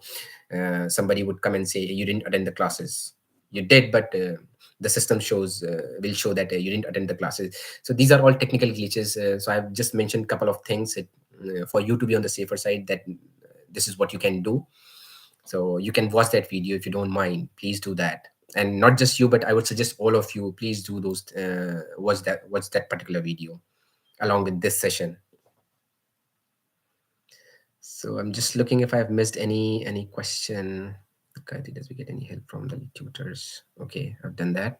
somebody would come and say you didn't attend the classes. You did, but the system will show that you didn't attend the classes. So these are all technical glitches. So I've just mentioned a couple of things for you to be on the safer side, that this is what you can do. So you can watch that video if you don't mind. Please do that. And not just you, but I would suggest all of you, please do those, watch that particular video along with this session. So I'm just looking if I've missed any question. Gayatri, does we get any help from the tutors? Okay, I've done that.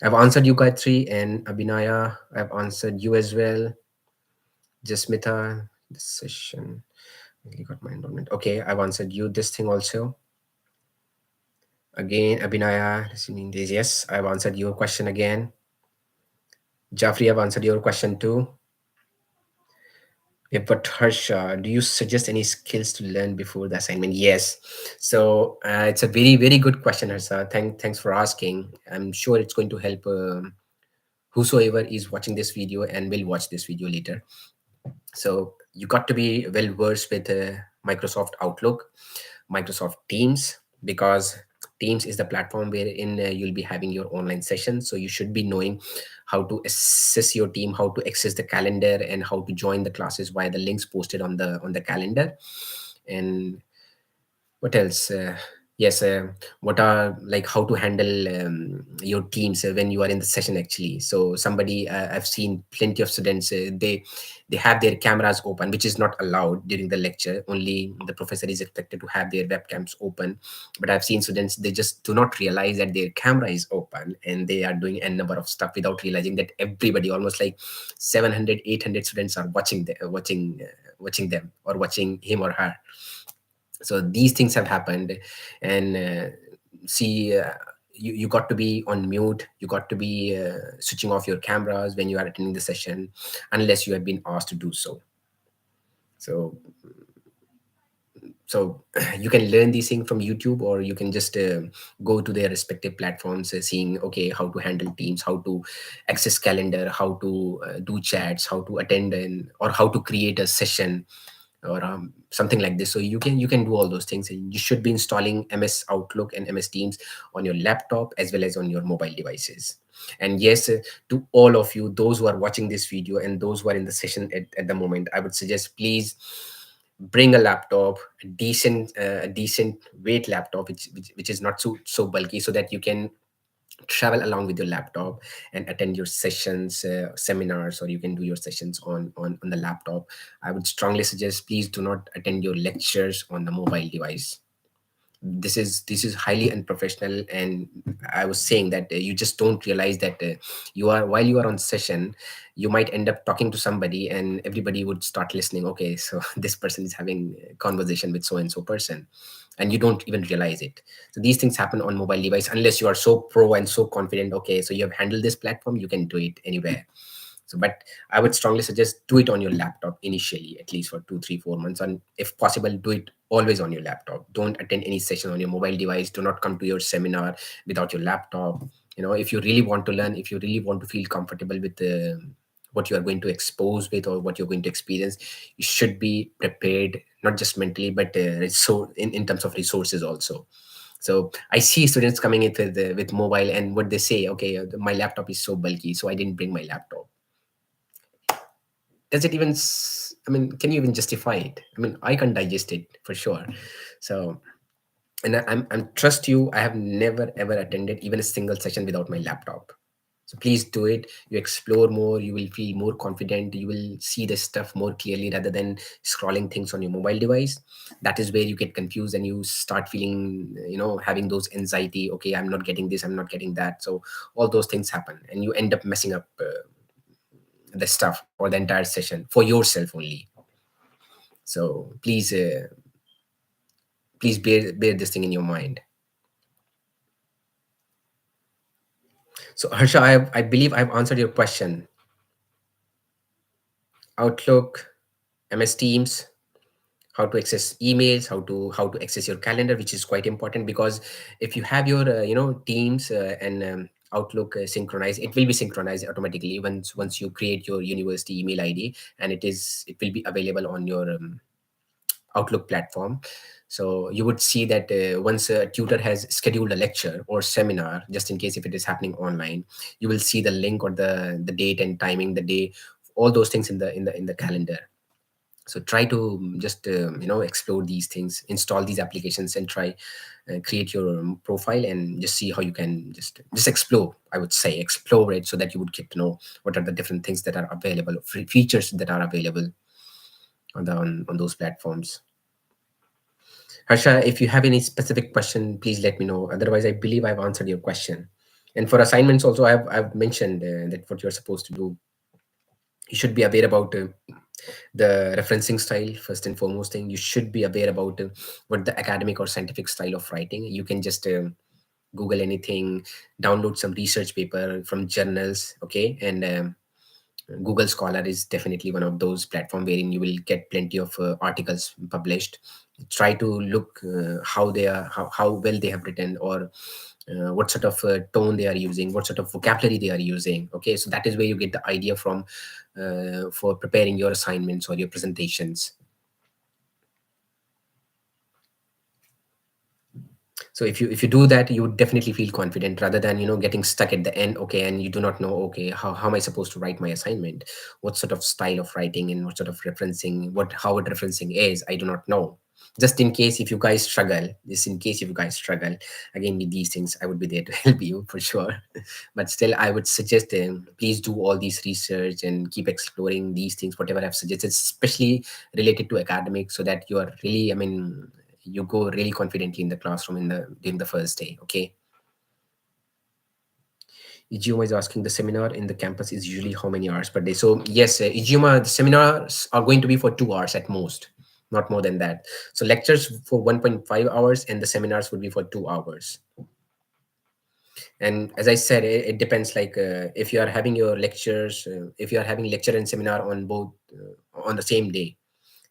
I've answered you, Gayatri, and Abhinaya, I've answered you as well. Jasmita, this session, you got my enrollment. Okay, I've answered you this thing also. Again, Abhinaya, assuming this, yes, I've answered your question again. Jeffrey, I've answered your question too. Yeah, but Harsha, do you suggest any skills to learn before the assignment? Yes. So it's a very, very good question, Harsha. Thanks for asking. I'm sure it's going to help whosoever is watching this video and will watch this video later. So you got to be well versed with Microsoft Outlook, Microsoft Teams, because Teams is the platform wherein you'll be having your online sessions. So you should be knowing how to assess your team, how to access the calendar, and how to join the classes via the links posted on the calendar. And what else? Yes, what are, like, how to handle your teams when you are in the session actually. So somebody, I've seen plenty of students, they have their cameras open, which is not allowed during the lecture. Only the professor is expected to have their webcams open. But I've seen students, they just do not realize that their camera is open, and they are doing a number of stuff without realizing that everybody, almost like 700, 800 students are watching them, or watching him or her. So these things have happened. And see, you got to be on mute. You got to be switching off your cameras when you are attending the session, unless you have been asked to do so. So so you can learn these things from YouTube, or you can just go to their respective platforms, seeing, okay, how to handle teams, how to access calendar, how to do chats, how to attend, or how to create a session, or something like this. So you can do all those things. And you should be installing MS Outlook and MS Teams on your laptop as well as on your mobile devices. And yes, to all of you, those who are watching this video and those who are in the session at the moment, I would suggest, please bring a laptop, a decent weight laptop, which is not so bulky, so that you can travel along with your laptop and attend your sessions, seminars, or you can do your sessions on the laptop. I would strongly suggest, please do not attend your lectures on the mobile device. This is highly unprofessional. And I was saying that you just don't realize that while you are on session, you might end up talking to somebody, and everybody would start listening. Okay, so this person is having a conversation with so and so person, and you don't even realize it. So these things happen on mobile device unless you are so pro and so confident. Okay, so you have handled this platform, you can do it anywhere. So, but I would strongly suggest do it on your laptop initially, at least for 2 3 4 months, and if possible do it always on your laptop. Don't attend any session on your mobile device. Do not come to your seminar without your laptop. If you really want to learn, if you really want to feel comfortable with what you are going to expose with, or what you're going to experience, you should be prepared, not just mentally, but so in terms of resources also. So I see students coming in with mobile, and what they say, okay, my laptop is so bulky, so I didn't bring my laptop. Does it even I mean, can you even justify it? I mean, I can digest it for sure. So, and I'm trust you, I have never ever attended even a single session without my laptop. So please do it. You explore more, you will feel more confident, you will see the stuff more clearly rather than scrolling things on your mobile device. That is where you get confused and you start feeling, having those anxiety. Okay, I'm not getting this, I'm not getting that. So all those things happen, and you end up messing up the stuff or the entire session for yourself only. So please bear this thing in your mind. So Harsha, I believe I've answered your question. Outlook, MS Teams, how to access emails, how to access your calendar, which is quite important, because if you have your Teams and Outlook synchronized, it will be synchronized automatically once you create your university email ID, and it will be available on your Outlook platform. So you would see that once a tutor has scheduled a lecture or seminar, just in case if it is happening online, you will see the link or the date and timing, the day, all those things in the calendar. So try to just explore these things, install these applications, and try create your profile, and just see how you can just explore. I would say explore it, so that you would get to know what are the different things that are available, features that are available on those platforms. Harsha, if you have any specific question, please let me know. Otherwise, I believe I've answered your question. And for assignments also, I've mentioned that what you're supposed to do, you should be aware about the referencing style. First and foremost thing, you should be aware about what the academic or scientific style of writing. You can just Google anything, download some research paper from journals, okay, and Google Scholar is definitely one of those platforms wherein you will get plenty of articles published. Try to look how well they have written, or what sort of tone they are using, what sort of vocabulary they are using. Okay, so that is where you get the idea from for preparing your assignments or your presentations. So if you do that, you would definitely feel confident rather than getting stuck at the end. Okay, and you do not know, okay, how am I supposed to write my assignment, what sort of style of writing and what sort of referencing, how it referencing is, I do not know. Just in case if you guys struggle, just in case if you guys struggle again with these things, I would be there to help you for sure. But still, I would suggest please do all these research and keep exploring these things, whatever I've suggested, especially related to academics, so that you are really, I mean, you go really confidently in the classroom during the first day. Okay. Igioma is asking, the seminar in the campus is usually how many hours per day? So yes, Igioma, the seminars are going to be for 2 hours at most, not more than that. So lectures for 1.5 hours, and the seminars would be for 2 hours. And as I said, it depends, like if you are having your lectures, if you are having lecture and seminar on both on the same day,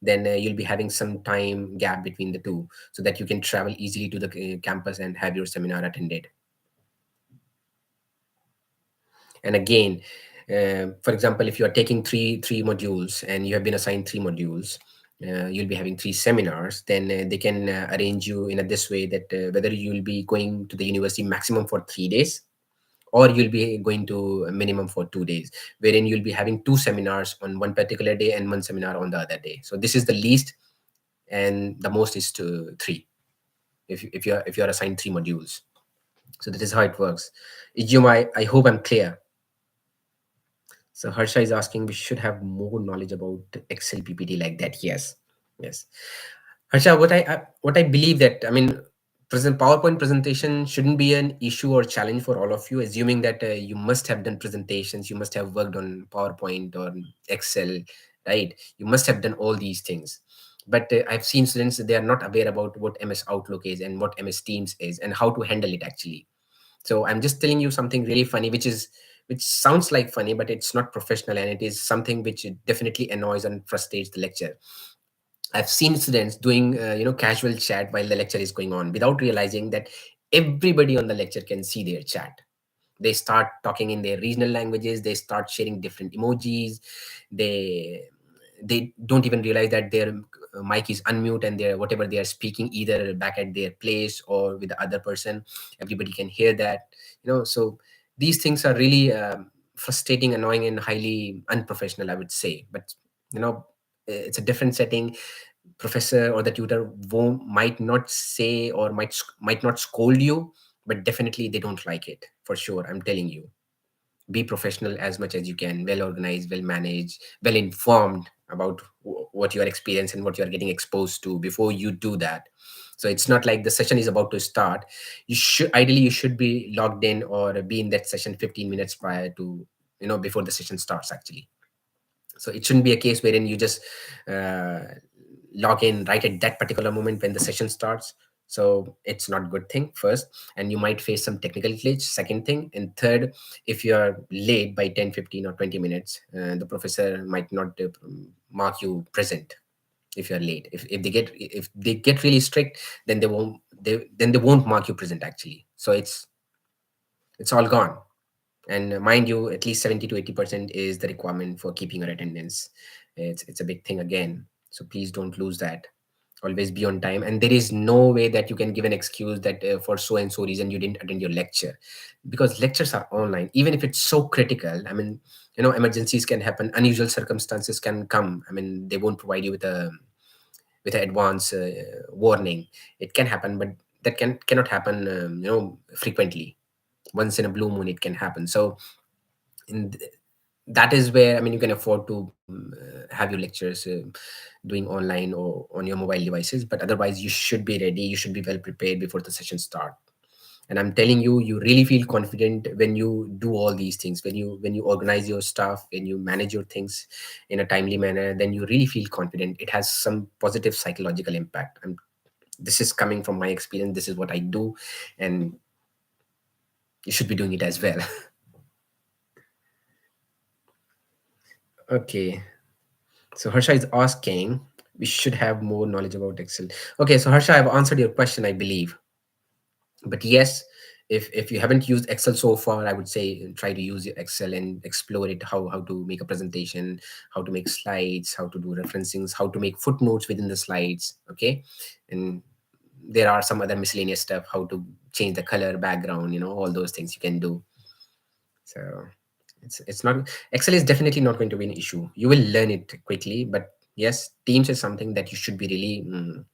then you'll be having some time gap between the two, so that you can travel easily to the campus and have your seminar attended. And again, for example, if you are taking three modules and you have been assigned 3 modules, you'll be having 3 seminars, then they can arrange you in a this way, that whether you'll be going to the university maximum for 3 days, or you'll be going to a minimum for 2 days, wherein you'll be having 2 seminars on one particular day and 1 seminar on the other day. So this is the least, and the most is to 3, if you're assigned 3 modules. So that is how it works. Ijum, I hope I'm clear. So Harsha is asking, we should have more knowledge about Excel PPT like that. Yes, yes. Harsha, what I believe that, I mean, present PowerPoint presentation shouldn't be an issue or challenge for all of you, assuming that you must have done presentations, you must have worked on PowerPoint or Excel, right? You must have done all these things. But I've seen students, they are not aware about what MS Outlook is and what MS Teams is and how to handle it actually. So I'm just telling you something really funny, which sounds like funny, but it's not professional, and it is something which definitely annoys and frustrates the lecture. I've seen students doing casual chat while the lecture is going on without realizing that everybody on the lecture can see their chat. They start talking in their regional languages, they start sharing different emojis, they they don't even realize that their mic is unmute, and their whatever they are speaking either back at their place or with the other person, everybody can hear that. So these things are really frustrating, annoying, and highly unprofessional, I would say. But you know it's a different setting. Professor or the tutor might not say, or might not scold you, but definitely they don't like it for sure, I'm telling you. Be professional as much as you can, well organized, well managed, well informed about what you are experiencing and what you are getting exposed to before you do that. So it's not like the session is about to start. You should be logged in or be in that session 15 minutes prior to, before the session starts actually. So it shouldn't be a case wherein you just uh, log in right at that particular moment when the session starts. So it's not good thing first, and you might face some technical glitch second thing, and third, if you are late by 10, 15, or 20 minutes, the professor might not mark you present if you're late. If they get really strict, then they won't mark you present actually. So it's all gone. And mind you, at least 70 to 80% is the requirement for keeping your attendance. It's a big thing again, so please don't lose that. Always be on time, and there is no way that you can give an excuse that for so and so reason you didn't attend your lecture, because lectures are online. Even if it's so critical, I mean, emergencies can happen, unusual circumstances can come. I mean, they won't provide you with an advance warning. It can happen, but that cannot happen frequently. Once in a blue moon it can happen. So in th- that is where, I mean, you can afford to have your lectures doing online or on your mobile devices, but otherwise you should be ready, you should be well prepared before the session start. And I'm telling you, you really feel confident when you do all these things, when you organize your stuff, when you manage your things in a timely manner, then you really feel confident. It has some positive psychological impact. This is coming from my experience, this is what I do, and you should be doing it as well. Okay. So Harsha is asking, we should have more knowledge about Excel. Okay, so Harsha, I've answered your question, I believe. But yes, if you haven't used Excel so far, I would say try to use your Excel and explore it, how to make a presentation, how to make slides, how to do referencings, how to make footnotes within the slides. Okay. And there are some other miscellaneous stuff, how to change the color background, all those things you can do. So it's not, Excel is definitely not going to be an issue. You will learn it quickly, but yes, Teams is something that you should be really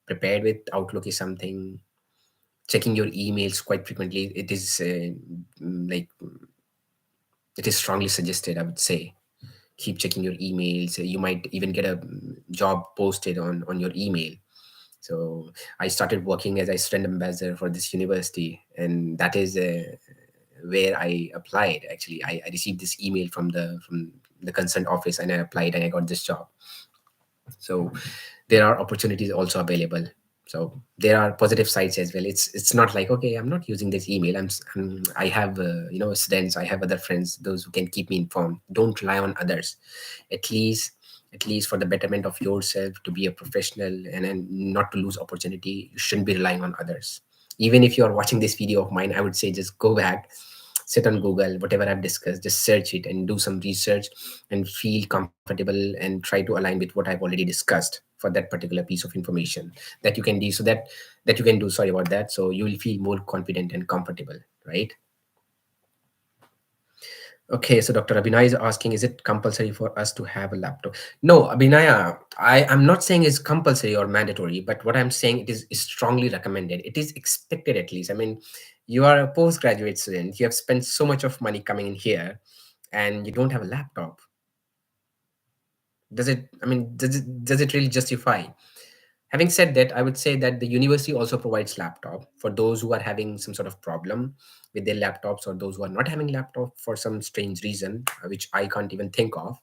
prepared with. Outlook is something, checking your emails quite frequently, it is like, it is strongly suggested, I would say. Keep checking your emails. You might even get a job posted on your email. So I started working as a student ambassador for this university, and that is where I applied. Actually, I received this email from the concerned office, and I applied, and I got this job. So there are opportunities also available. So there are positive sides as well. It's not like, okay, I'm not using this email, I have students, I have other friends, those who can keep me informed. Don't rely on others. At least at least for the betterment of yourself, to be a professional, and not to lose opportunity, you shouldn't be relying on others. Even if you are watching this video of mine, I would say just go back, sit on Google, whatever I've discussed, just search it and do some research, and feel comfortable, and try to align with what I've already discussed for that particular piece of information that you can do, that you can do, sorry about that, so you will feel more confident and comfortable, right? Okay, so Dr. Abhinaya is asking, is it compulsory for us to have a laptop? No, Abhinaya, I'm not saying it's compulsory or mandatory, but what I'm saying, it is strongly recommended. It is expected at least. I mean, you are a postgraduate student. You have spent so much of money coming in here, and you don't have a laptop. Does it really justify? Having said that, I would say that the university also provides laptop for those who are having some sort of problem with their laptops, or those who are not having laptop for some strange reason, which I can't even think of.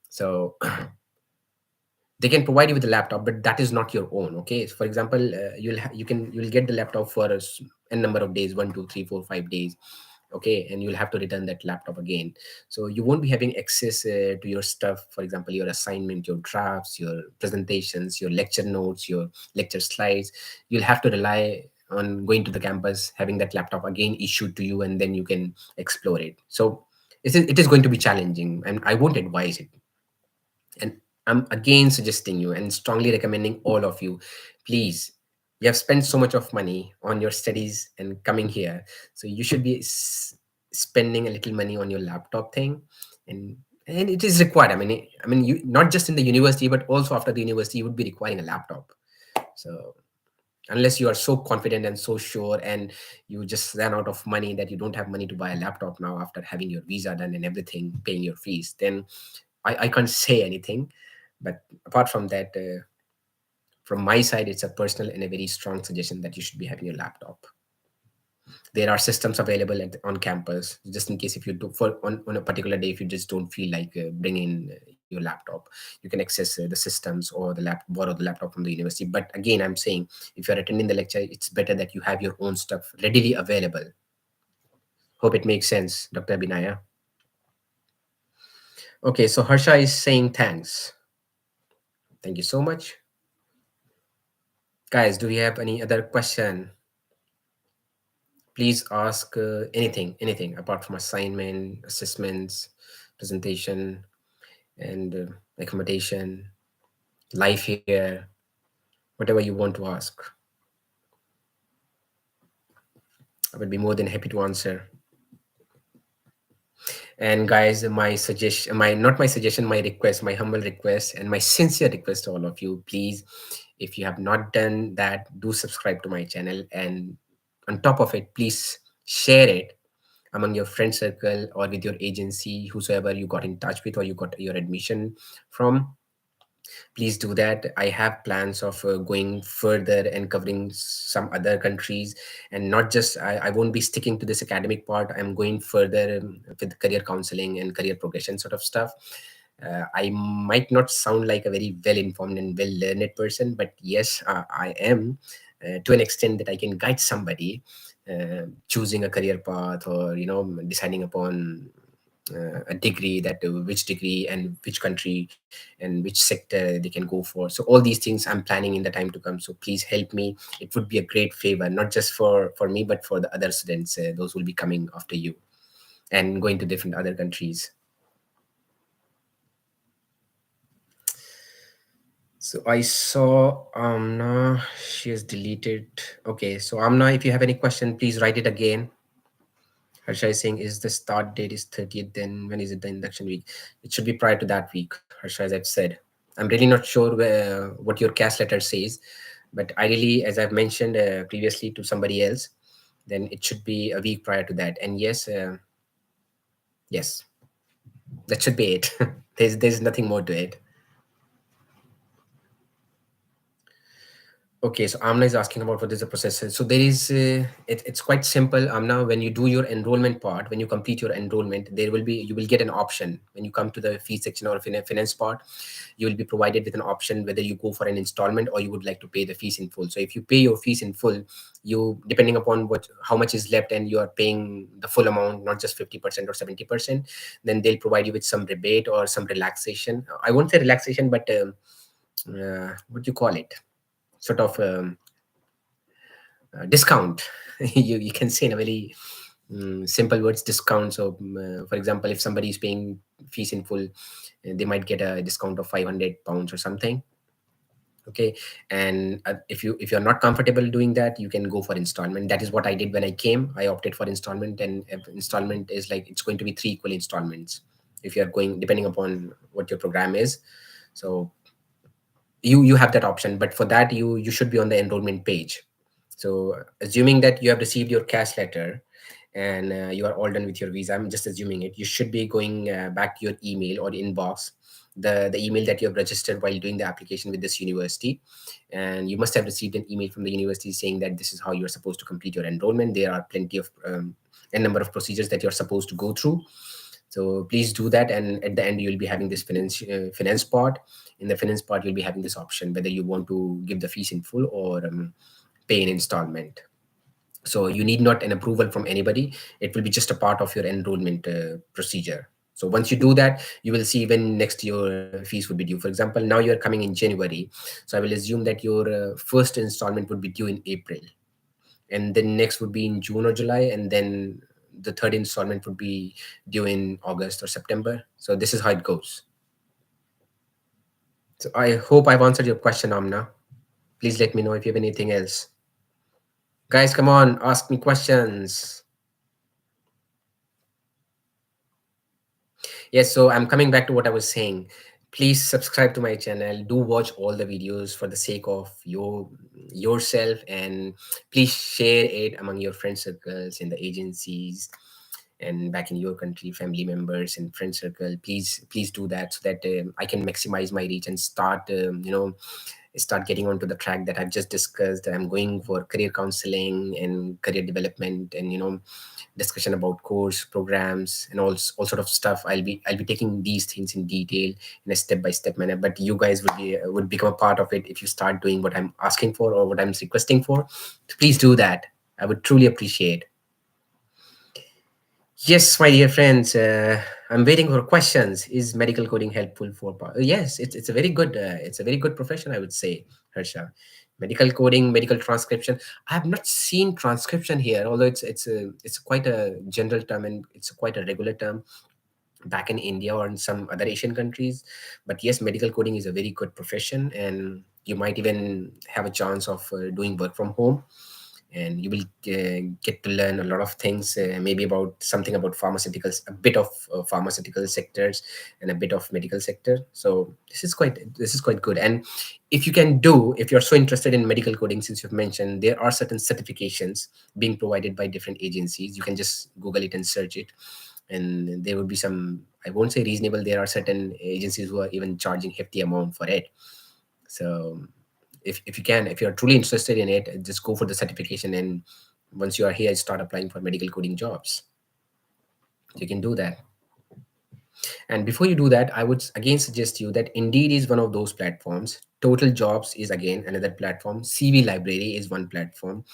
So they can provide you with a laptop, but that is not your own. Okay, for example, you'll get the laptop for a number of days, 1 2 3 4 5 days. Okay, and you'll have to return that laptop again. So you won't be having access to your stuff, for example your assignment, your drafts, your presentations, your lecture notes, your lecture slides. You'll have to rely on going to the campus, having that laptop again issued to you, and then you can explore it. So it is going to be challenging, and I won't advise it. And I'm again suggesting you and strongly recommending all of you, please, you have spent so much of money on your studies and coming here, so you should be spending a little money on your laptop thing. and and it is required. I mean, you not just in the university, but also after the university you would be requiring a laptop. So unless you are so confident and so sure, and you just ran out of money that you don't have money to buy a laptop now after having your visa done and everything, paying your fees, then I can't say anything. But apart from that, from my side, it's a personal and a very strong suggestion that you should be having your laptop. There are systems available on campus, just in case if you do for on a particular day, if you just don't feel like bringing your laptop, you can access the systems or borrow the laptop from the university. But again, I'm saying, if you're attending the lecture, it's better that you have your own stuff readily available. Hope it makes sense, Dr. Binaya. Okay, so Harsha is saying thanks. Thank you so much. Guys, do we have any other question? Please ask anything apart from assignment, assessments, presentation, and accommodation, life here, whatever you want to ask. I would be more than happy to answer. And guys, my suggestion, my not my suggestion, my request, my humble request, and my sincere request to all of you, please, if you have not done that, do subscribe to my channel. And on top of it, please share it among your friend circle or with your agency, whosoever you got in touch with or you got your admission from. Please do that. I have plans of going further and covering some other countries, and not just I won't be sticking to this academic part. I'm going further with career counseling and career progression sort of stuff. I might not sound like a very well informed and well learned person, but yes, I am, to an extent that I can guide somebody choosing a career path, or deciding upon a degree, that which degree and which country and which sector they can go for. So all these things I'm planning in the time to come, so please help me. It would be a great favor, not just for me, but for the other students, those will be coming after you and going to different other countries. So I saw Amna, she has deleted. Okay, so Amna, if you have any question, please write it again. Harsha is saying, is the start date is 30th, then when is it the induction week? It should be prior to that week, Harsha, as I've said. I'm really not sure what your cast letter says, but ideally, as I've mentioned previously to somebody else, then it should be a week prior to that. And yes, yes, that should be it. There's nothing more to it. Okay, so Amna is asking about what is the process. So there is, it's quite simple. Amna, when you do your enrollment part, when you complete your enrollment, you will get an option when you come to the fee section or finance part. You will be provided with an option whether you go for an installment or you would like to pay the fees in full. So if you pay your fees in full, you, depending upon how much is left, and you are paying the full amount, not just 50% or 70%, then they'll provide you with some rebate or some relaxation. I won't say relaxation, but what do you call it? Sort of discount. You can say in a very simple words, discount. So for example, if somebody is paying fees in full, they might get a discount of 500 pounds or something. Okay, and if you're not comfortable doing that, you can go for installment. That is what I did when I came. I opted for installment, and installment is like, it's going to be 3 equal installments if you're going, depending upon what your program is. So you have that option, but for that you should be on the enrollment page. So assuming that you have received your cash letter, and you are all done with your visa, I'm just assuming it, you should be going back to your email or inbox, the email that you have registered while doing the application with this university. And you must have received an email from the university saying that this is how you're supposed to complete your enrollment. There are plenty of a number of procedures that you're supposed to go through. So please do that, and at the end you'll be having this finance part. In the finance part, you'll be having this option whether you want to give the fees in full or pay in installment. So you need not an approval from anybody. It will be just a part of your enrollment procedure. So once you do that, you will see when next your fees would be due. For example, now you're coming in January, so I will assume that your first installment would be due in April, and then next would be in June or July, and then the third installment would be due in August or September. So this is how it goes. So I hope I've answered your question, Amna. Please let me know if you have anything else. Guys, come on, ask me questions. Yes, so I'm coming back to what I was saying. Please subscribe to my channel. Do watch all the videos for the sake of yourself, and please share it among your friend circles in the agencies and back in your country, family members and friend circle. Please do that so that I can maximize my reach and start getting onto the track that I've just discussed. I'm going for career counseling and career development, and discussion about course programs and all sort of stuff. I'll be taking these things in detail in a step by step manner. But you guys would become a part of it if you start doing what I'm asking for or what I'm requesting for. So please do that. I would truly appreciate. Yes, my dear friends, I'm waiting for questions. Is medical coding helpful for? Yes, it's a very good profession, I would say, Harsha. Medical coding, medical transcription. I have not seen transcription here, although it's quite a general term and it's quite a regular term back in India or in some other Asian countries. But yes, medical coding is a very good profession, and you might even have a chance of doing work from home, and you will get to learn a lot of things, maybe about something about pharmaceuticals, a bit of pharmaceutical sectors and a bit of medical sector. So this is quite good. And if you're so interested in medical coding, since you've mentioned, there are certain certifications being provided by different agencies. You can just Google it and search it, and there would be some, I won't say reasonable, there are certain agencies who are even charging hefty amount for it. So if you're truly interested in it, just go for the certification, and once you are here, start applying for medical coding jobs. You can do that. And before you do that, I would again suggest you that Indeed is one of those platforms. Total Jobs is again another platform. CV Library is one platform.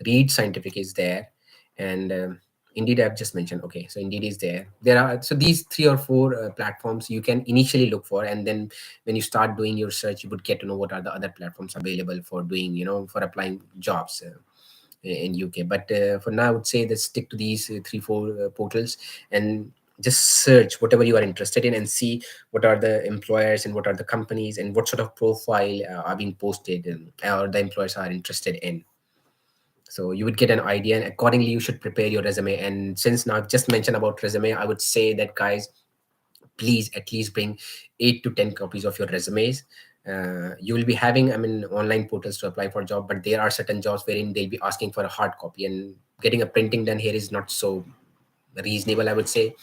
Read Scientific is there, and Indeed I've just mentioned. Okay, so Indeed is there. There are, so these three or four platforms you can initially look for, and then when you start doing your search, you would get to know what are the other platforms available for doing, for applying jobs. In UK. But for now, I would say that stick to these three, four portals, and just search whatever you are interested in and see what are the employers and what are the companies and what sort of profile are being posted, or the employers are interested in. So you would get an idea, and accordingly you should prepare your resume. And since now I've just mentioned about resume, I would say that, guys, please at least bring 8 to 10 copies of your resumes. You will be having, I mean, online portals to apply for a job, but there are certain jobs wherein they'll be asking for a hard copy, and getting a printing done here is not so reasonable, I would say.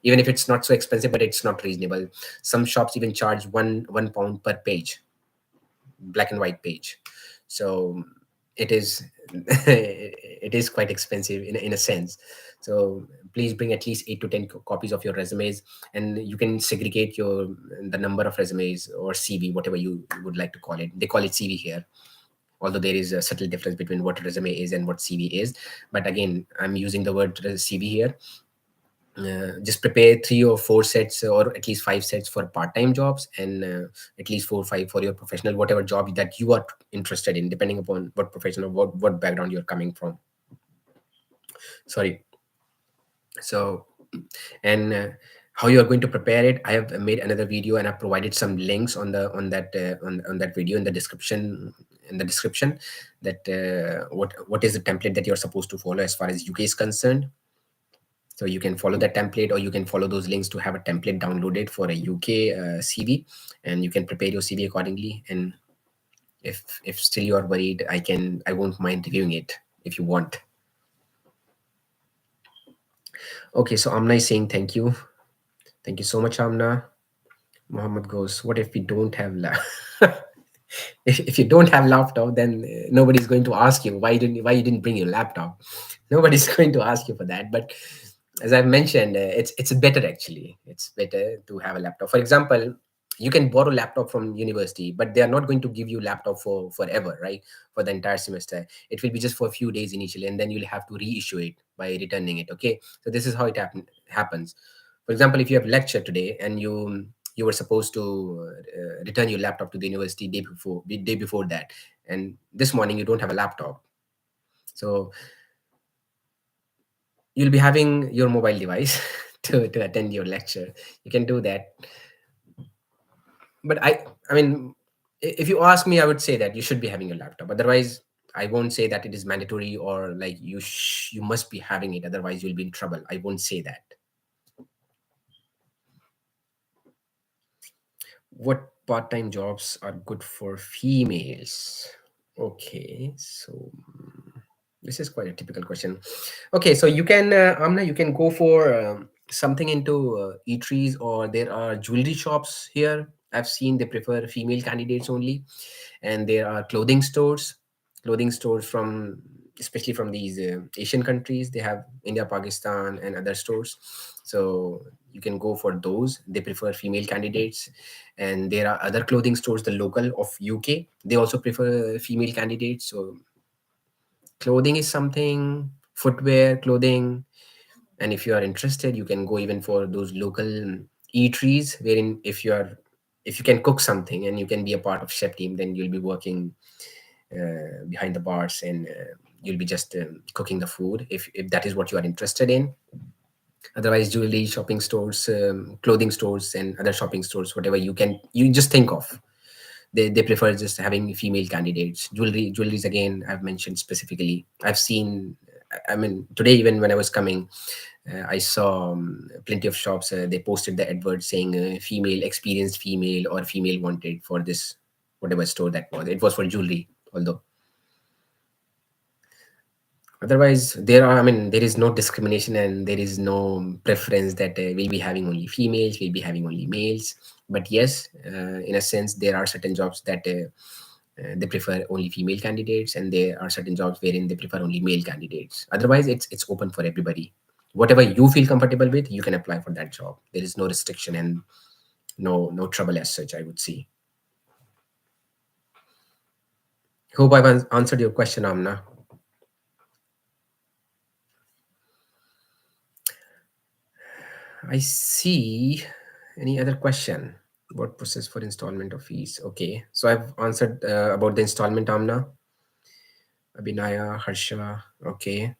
Even if it's not so expensive, but it's not reasonable. Some shops even charge one pound per page, black and white page. So it is it is quite expensive in a sense. So please bring at least 8 to 10 copies of your resumes, and you can segregate the number of resumes or CV, whatever you would like to call it. They call it CV here, although there is a subtle difference between what a resume is and what CV is. But again, I'm using the word CV here. Just prepare 3 or 4 sets, or at least 5 sets for part-time jobs, and at least 4 or 5 for your professional, whatever job that you are interested in, depending upon what profession or what background you're coming from. Sorry. So, and how you are going to prepare it, I have made another video, and I've provided some links on that video in the description. That what is the template that you're supposed to follow as far as UK is concerned. So you can follow that template, or you can follow those links to have a template downloaded for a UK CV, and you can prepare your CV accordingly. And if still you are worried, I won't mind reviewing it if you want. Okay, so Amna is saying thank you. Thank you so much, Amna. Muhammad goes, what if we don't have if you don't have laptop, then nobody's going to ask you why you didn't bring your laptop. Nobody's going to ask you for that. But as I've mentioned, it's better actually. It's better to have a laptop. For example, you can borrow laptop from university, but they are not going to give you laptop for forever, right? For the entire semester, it will be just for a few days initially, and then you'll have to reissue it by returning it. Okay, so this is how it happens. For example, if you have lecture today and you were supposed to return your laptop to the university day before that, and this morning you don't have a laptop, so you'll be having your mobile device to attend your lecture. You can do that. But I mean, if you ask me, I would say that you should be having a laptop. Otherwise, I won't say that it is mandatory or like you must be having it. Otherwise, you'll be in trouble. I won't say that. What part-time jobs are good for females? Okay, so this is quite a typical question. Okay, so you can, Amna, you can go for something into eateries, or there are jewelry shops here. I've seen they prefer female candidates only, and there are clothing stores from, especially from these Asian countries. They have India, Pakistan, and other stores. So you can go for those. They prefer female candidates, and there are other clothing stores, the local of UK. They also prefer female candidates. So clothing is something, footwear, clothing, and if you are interested, you can go even for those local eateries, wherein if you can cook something and you can be a part of chef team, then you'll be working behind the bars, and you'll be just cooking the food if that is what you are interested in. Otherwise, jewelry shopping stores, clothing stores, and other shopping stores, whatever you just think of, they prefer just having female candidates. Jewelries, again, I've mentioned specifically. I've seen, I mean, today even when I was coming, I saw plenty of shops. They posted the advert saying female, experienced female, or female wanted for this, whatever store that was. It was for jewelry, although. Otherwise, I mean, there is no discrimination and there is no preference that we'll be having only females, we'll be having only males. But yes, in a sense, there are certain jobs that they prefer only female candidates, and there are certain jobs wherein they prefer only male candidates. Otherwise, it's open for everybody. Whatever you feel comfortable with, you can apply for that job. There is no restriction and no trouble as such, I would say. Hope I've answered your question, Amna. I see. Any other question? What process for installment of fees? Okay, so I've answered about the installment, Amna, Abhinaya, Harsha. Okay,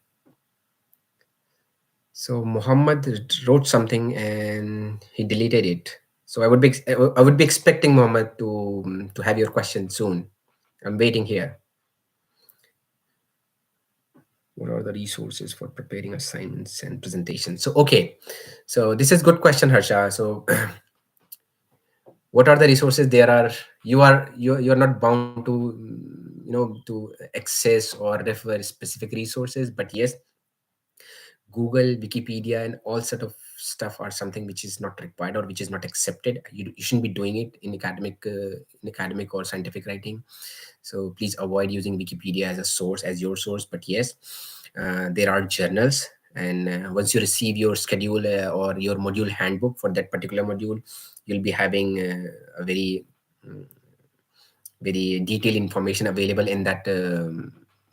so Muhammad wrote something and he deleted it. So I would be expecting Muhammad to have your question soon. I'm waiting here. What are the resources for preparing assignments and presentations? So okay, so this is good question, Harsha. So what are the resources there are? You're not bound to to access or refer specific resources, but yes, Google, Wikipedia, and all sort of stuff are something which is not required or which is not accepted. You shouldn't be doing it in academic or scientific writing. So please avoid using Wikipedia as a source, as your source. But yes, there are journals, and once you receive your schedule or your module handbook for that particular module, you'll be having a mm, very detailed information available in that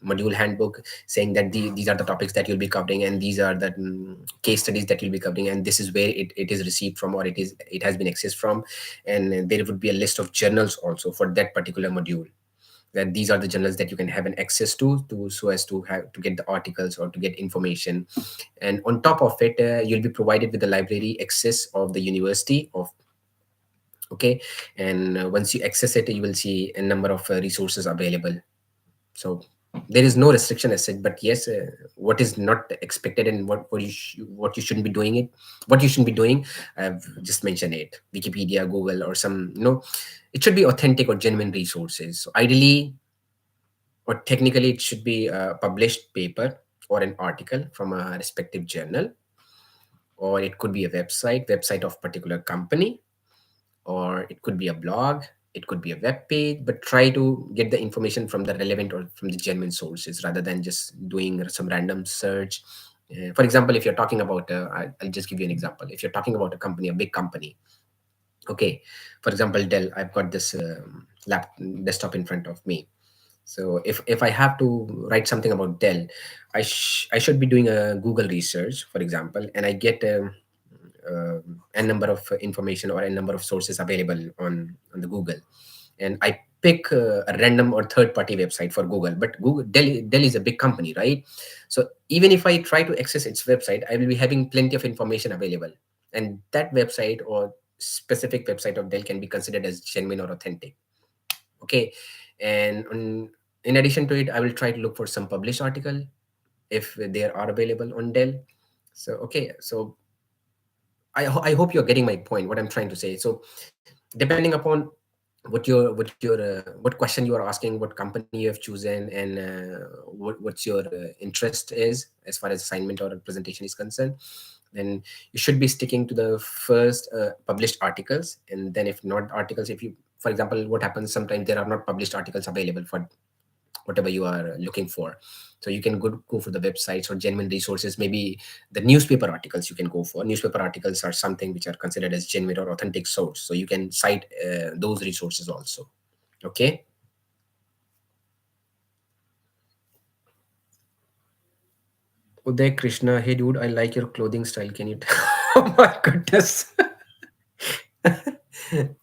module handbook, saying that these are the topics that you'll be covering, and these are the case studies that you'll be covering, and this is where it is received from, or it has been accessed from. And there would be a list of journals also for that particular module, that these are the journals that you can have an access to so as to have to get the articles or to get information. And on top of it, you'll be provided with the library access of the university of. Okay, and once you access it, you will see a number of resources available. So there is no restriction as such, but yes, what is not expected and what you shouldn't be doing it, what you shouldn't be doing, I've just mentioned it. Wikipedia, Google, or some, it should be authentic or genuine resources. So ideally or technically, it should be a published paper or an article from a respective journal, or it could be a website of particular company, or it could be a blog, it could be a web page. But try to get the information from the relevant or from the genuine sources, rather than just doing some random search For example, if you're talking about, I'll just give you an example. If you're talking about a company, a big company, okay, for example, Dell, I've got this desktop in front of me. So if I have to write something about Dell, I should be doing a Google research, for example, and I get a number of information or a number of sources available on the Google, and I pick a random or third party website for Google. But Dell is a big company, right? So even if I try to access its website, I will be having plenty of information available, and that website or specific website of Dell can be considered as genuine or authentic. Okay, and in addition to it, I will try to look for some published article if they are available on Dell. So okay, so I hope you're getting my point, what I'm trying to say. So depending upon what question you are asking, what company you have chosen, and what's your interest is as far as assignment or a presentation is concerned, then you should be sticking to the first published articles. And then if not articles, if you, for example, what happens sometimes there are not published articles available for whatever you are looking for. So you can go for the websites or genuine resources. Maybe the newspaper articles you can go for. Newspaper articles are something which are considered as genuine or authentic source. So you can cite those resources also. Okay. Uday Krishna, hey dude, I like your clothing style. Can you? Oh my goodness.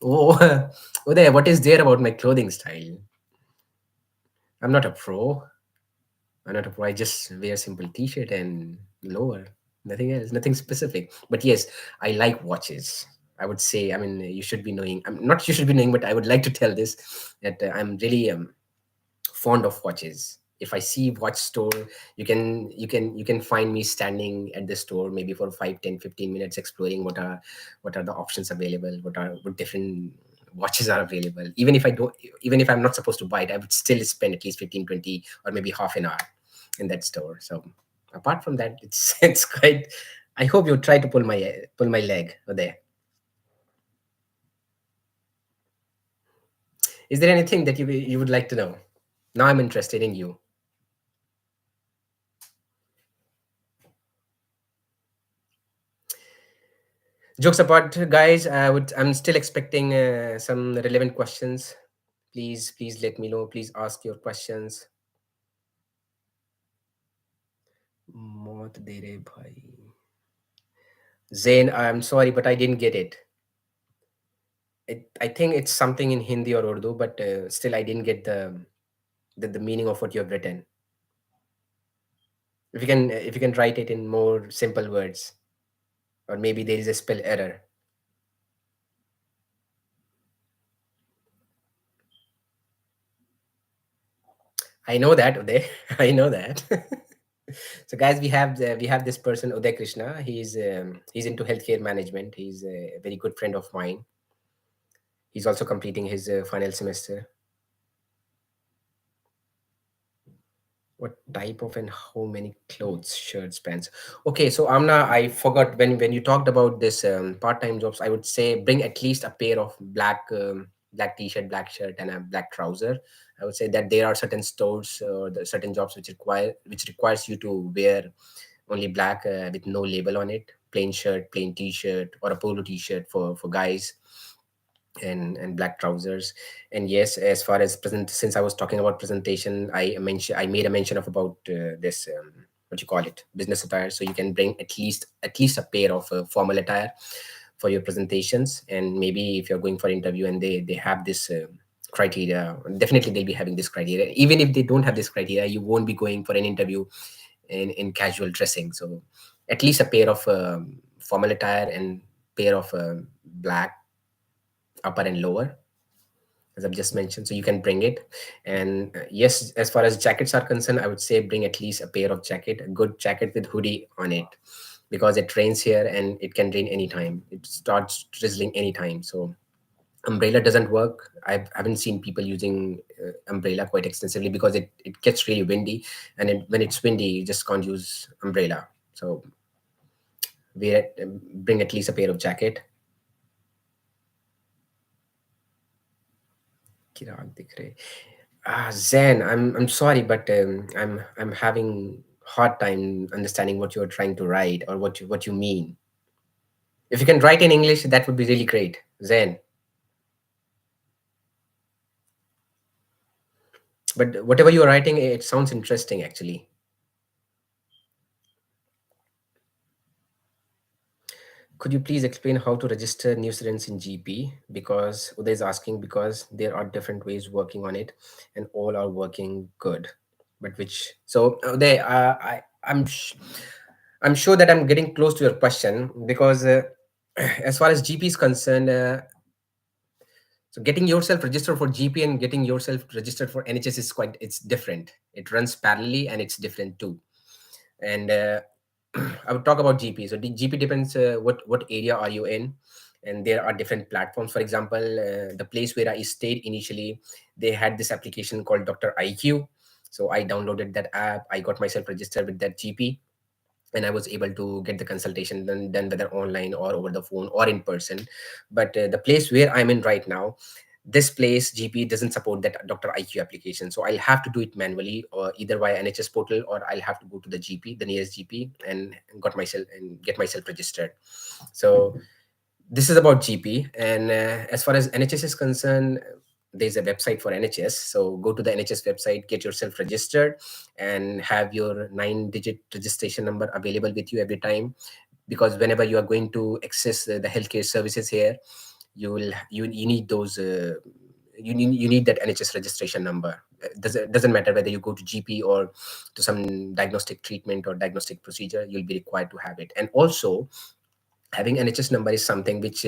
Oh, Uday, what is there about my clothing style? I'm not a pro. I'm not a pro. I just wear simple t-shirt and lower. Nothing else. Nothing specific. But yes, I like watches. I would say. I mean, you should be knowing. I'm not. You should be knowing, but I would like to tell this that I'm really fond of watches. If I see watch store, you can find me standing at the store maybe for 5, 10, 15 minutes exploring what are the options available, what different watches are available. Even if I'm not supposed to buy it, I would still spend at least 15, 20, or maybe half an hour in that store. So apart from that, it's it's quite. I hope you try to pull my leg there. Is there anything that you would like to know? Now I'm interested in you. Jokes apart, guys, I'm still expecting some relevant questions. Please let me know. Please ask your questions. मौत दे रे भाई. Zain, I'm sorry, but I didn't get it. I think it's something in Hindi or Urdu, but still I didn't get the meaning of what you have written. If you can write it in more simple words, or maybe there is a spell error. I know that, Uday. I know that. So, guys, we have this person, Uday Krishna. He's into healthcare management. He's a very good friend of mine. He's also completing his final semester. What type of and how many clothes, shirts, pants? Okay, so Amna, I forgot when you talked about this part-time jobs. I would say bring at least a pair of black t-shirt, black shirt, and a black trouser. I would say that there are certain stores or the certain jobs which requires you to wear only black with no label on it, plain shirt, plain t-shirt, or a polo t-shirt for guys, and black trousers. And yes, as far as present, since I was talking about presentation, I made a mention of about this what you call it, business attire. So you can bring at least a pair of formal attire for your presentations. And maybe if you're going for interview and they have this criteria, definitely they'll be having this criteria. Even if they don't have this criteria, you won't be going for an interview in casual dressing. So at least a pair of formal attire and pair of black upper and lower, as I've just mentioned. So you can bring it. And yes, as far as jackets are concerned, I would say bring at least a pair of jacket, a good jacket with hoodie on it, because it rains here and it can rain anytime. It starts drizzling anytime. So umbrella doesn't work. I haven't seen people using umbrella quite extensively because it gets really windy, and when it's windy, you just can't use umbrella. So bring at least a pair of jacket. चिराग दिख रहे. Zen, I'm sorry, but I'm having hard time understanding what you're trying to write or what you mean. If you can write in English, that would be really great. Zen. But whatever you're writing, it sounds interesting actually. Could you please explain how to register new students in GP? Because Uday is asking, because there are different ways working on it, and all are working good. But which so Uday, I'm sure that I'm getting close to your question because as far as GP is concerned, so getting yourself registered for GP and getting yourself registered for NHS is quite it's different. It runs parallelly and it's different too. And I would talk about GP. So the GP depends what area are you in, and there are different platforms. For example, the place where I stayed initially, they had this application called Doctor IQ. So I downloaded that app. I got myself registered with that GP, and I was able to get the consultation done whether online or over the phone or in person. But the place where I'm in right now, this place GP doesn't support that Dr. IQ application, so I'll have to do it manually or either via NHS portal, or I'll have to go to the GP, the nearest GP, and get myself registered. So this is about GP. And as far as NHS is concerned, there's a website for NHS. So go to the NHS website, get yourself registered, and have your 9-digit registration number available with you every time. Because whenever you are going to access the healthcare services here, you need those. You need that NHS registration number. Doesn't matter whether you go to GP or to some diagnostic treatment or diagnostic procedure, you'll be required to have it. And also, having NHS number is something which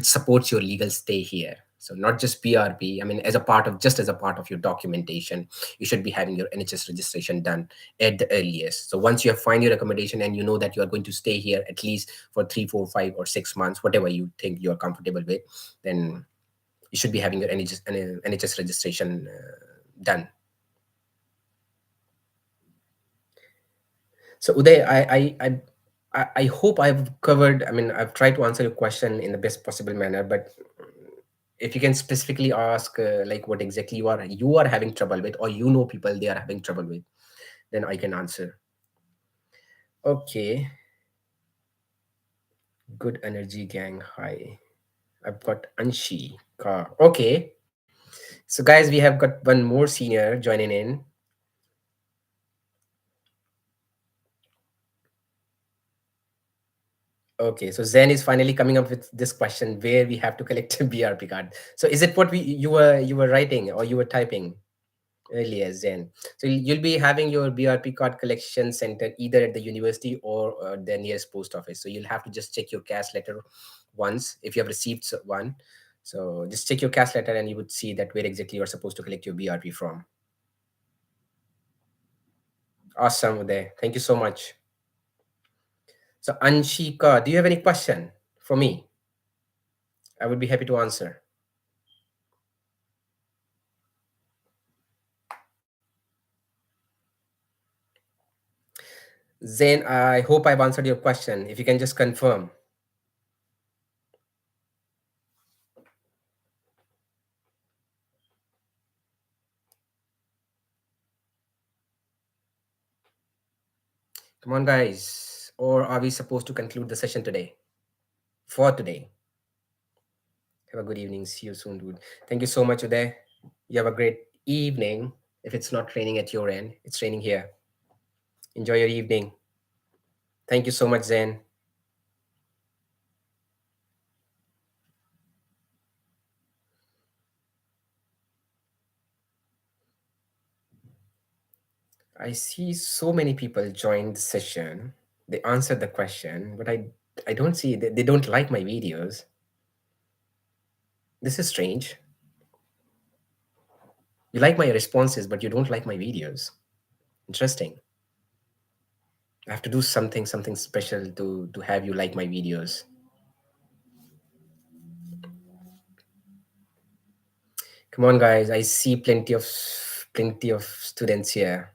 supports your legal stay here. So not just PRP. I mean, as a part of your documentation, you should be having your NHS registration done at the earliest. So once you have find your accommodation and you know that you are going to stay here at least for 3, 4, 5, or 6 months, whatever you think you are comfortable with, then you should be having your NHS registration done. So Uday, I hope I've covered. I mean, I've tried to answer your question in the best possible manner, but if you can specifically ask, like what exactly you are having trouble with, or people they are having trouble with, then I can answer. Okay, good energy gang. Hi, I've got Anshi Ka. Okay, so guys, we have got one more senior joining in. Okay, so Zen is finally coming up with this question where we have to collect a BRP card. So is it what we you were writing or you were typing earlier, Zen? So you'll be having your BRP card collection center either at the university or the nearest post office. So you'll have to just check your cash letter once if you have received one. So just check your cash letter and you would see that where exactly you're supposed to collect your BRP from. Awesome, Uday. Thank you so much. So Anshika, do you have any question for me? I would be happy to answer. Zain, I hope I've answered your question. If you can just confirm. Come on, guys. Or are we supposed to conclude the session today? For today. Have a good evening. See you soon, dude. Thank you so much, Uday. You have a great evening. If it's not raining at your end, it's raining here. Enjoy your evening. Thank you so much, Zain. I see so many people joined the session. They answered the question, but I don't see they don't like my videos. This is strange. You like my responses, but you don't like my videos. Interesting. I have to do something special to have you like my videos. Come on, guys. I see plenty of students here.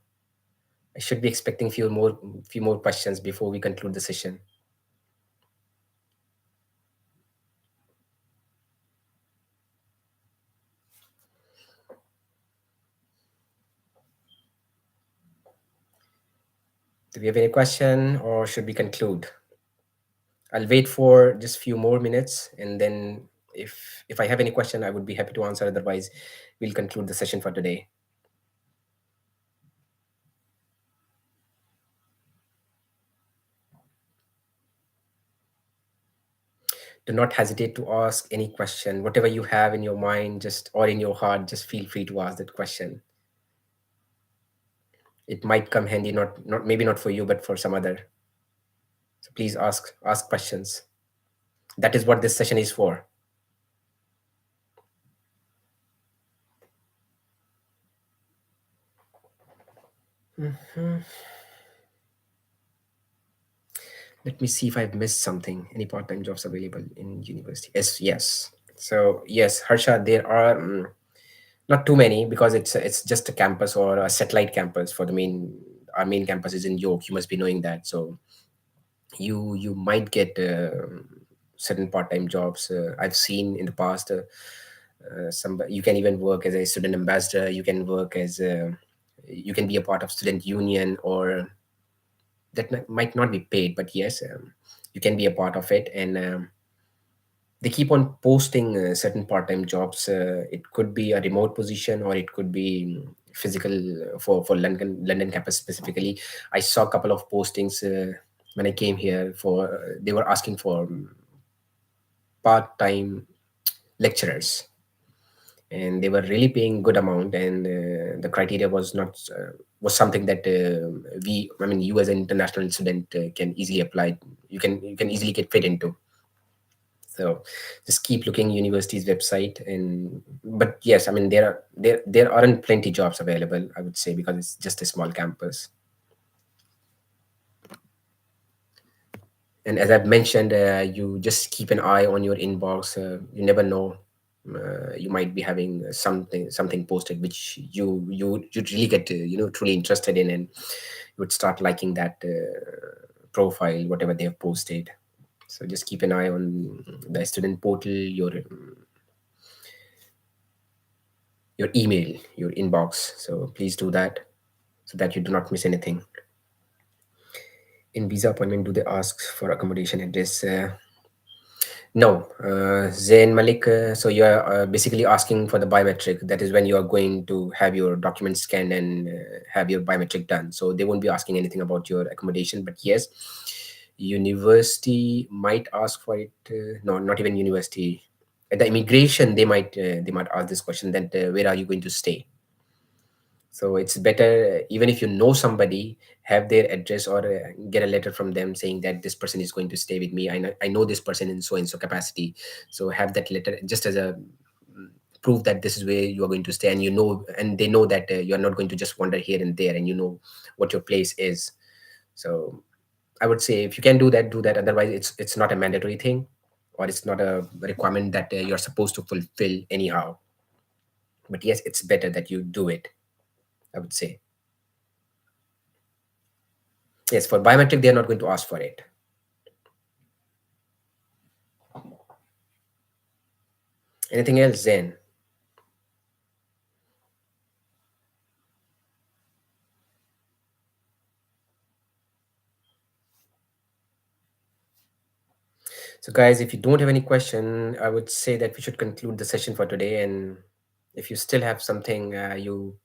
I should be expecting few more questions before we conclude the session. Do we have any question or should we conclude? I'll wait for just few more minutes, and then if I have any question, I would be happy to answer. Otherwise, we'll conclude the session for today. Do not hesitate to ask any question. Whatever you have in your mind, just or in your heart, just feel free to ask that question. It might come handy, not maybe not for you, but for some other. So please ask questions. That is what this session is for. Mhm. Let me see if I've missed something. Any part-time jobs available in university? Yes, yes. So yes, Harsha, there are not too many because it's just a campus or a satellite campus for the main. Our main campus is in York. You must be knowing that. So you might get certain part-time jobs. I've seen in the past. Some you can even work as a student ambassador. You can work as you can be a part of student union, or that might not be paid, but yes, you can be a part of it. And they keep on posting certain part-time jobs. It could be a remote position, or it could be physical, for London campus specifically. I saw a couple of postings when I came here. For they were asking for part-time lecturers, and they were really paying good amount. And the criteria was not was something that I mean, you as an international student can easily apply. You can easily get fit into. So just keep looking university's website. And but yes, I mean, there aren't plenty jobs available, I would say, because it's just a small campus. And as I've mentioned, you just keep an eye on your inbox. You never know, you might be having something posted which you'd really get truly interested in, and you would start liking that profile, whatever they have posted. So just keep an eye on the student portal, your email, your inbox. So please do that so that you do not miss anything. In visa appointment, do they ask for accommodation address? No, Zain Malik. So you are basically asking for the biometric. That is when you are going to have your documents scanned and have your biometric done. So they won't be asking anything about your accommodation. But yes, university might ask for it. No, not even university. At the immigration, they might ask this question: that where are you going to stay? So it's better, even if you know somebody, have their address, or get a letter from them saying that this person is going to stay with me. I know this person in so and so capacity. So have that letter just as a proof that this is where you are going to stay, and and they know that you are not going to just wander here and there, and you know what your place is. So I would say, if you can do that, do that. Otherwise, it's not a mandatory thing, or it's not a requirement that you're supposed to fulfill anyhow. But yes, it's better that you do it, I would say. Yes, for biometric, they are not going to ask for it. Anything else, Zen? So, guys, if you don't have any question, I would say that we should conclude the session for today. And if you still have something, you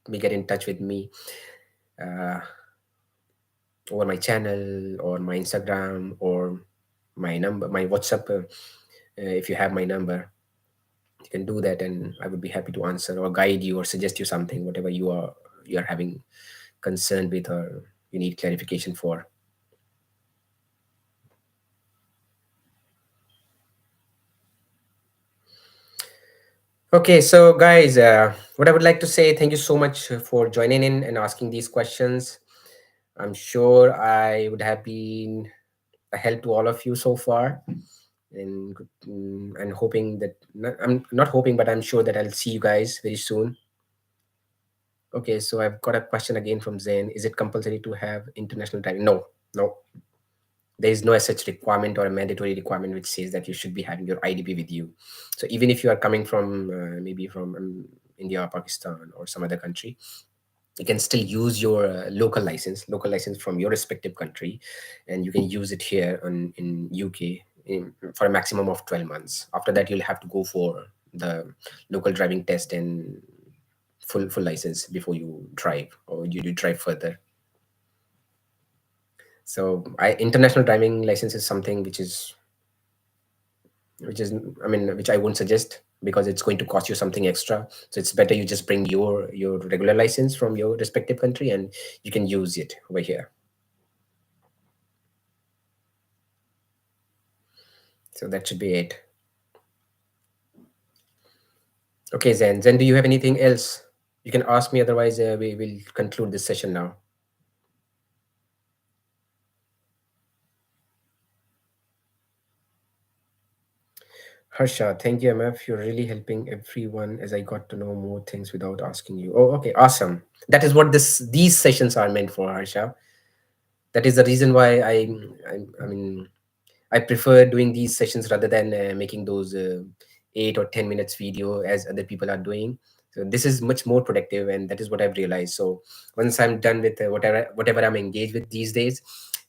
may get in touch with me uh, over my channel, or my Instagram, or my number, my WhatsApp. If you have my number, you can do that, and I would be happy to answer or guide you or suggest you something, whatever you are having concern with, or you need clarification for. Okay, so guys, what I would like to say, thank you so much for joining in and asking these questions. I'm sure I would have been a help to all of you so far, and hoping that, I'm not hoping, but I'm sure that I'll see you guys very soon. Okay, so I've got a question again from Zain. Is it compulsory to have international driving? No, no. There is no such requirement or a mandatory requirement which says that you should be having your IDP with you. So even if you are coming from maybe from India or Pakistan or some other country, you can still use your local license from your respective country, and you can use it here in UK for a maximum of 12 months. After that, you'll have to go for the local driving test and full license before you drive, or you drive further. So international driving license is something which is, I mean, which I won't suggest, because it's going to cost you something extra. So it's better you just bring your regular license from your respective country, and you can use it over here. So that should be it. Okay, Zen, do you have anything else? You can ask me, otherwise we will conclude this session now. Harsha, thank you, MF. You're really helping everyone, as I got to know more things without asking you. Oh, okay, awesome. That is what these sessions are meant for, Harsha. That is the reason why I mean, I prefer doing these sessions rather than making those 8 or 10 minutes video as other people are doing. So this is much more productive, and that is what I've realized. So once I'm done with whatever I'm engaged with these days,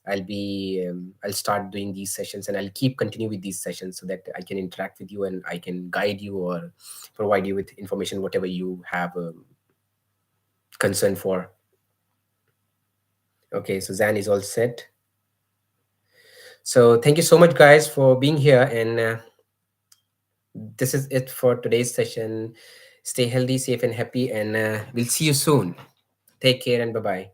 I'll start doing these sessions, and I'll keep continue with these sessions so that I can interact with you and I can guide you or provide you with information whatever you have concern for. Okay, so Zan is all set. So thank you so much, guys, for being here, and this is it for today's session. Stay healthy, safe, and happy, and we'll see you soon. Take care, and bye bye.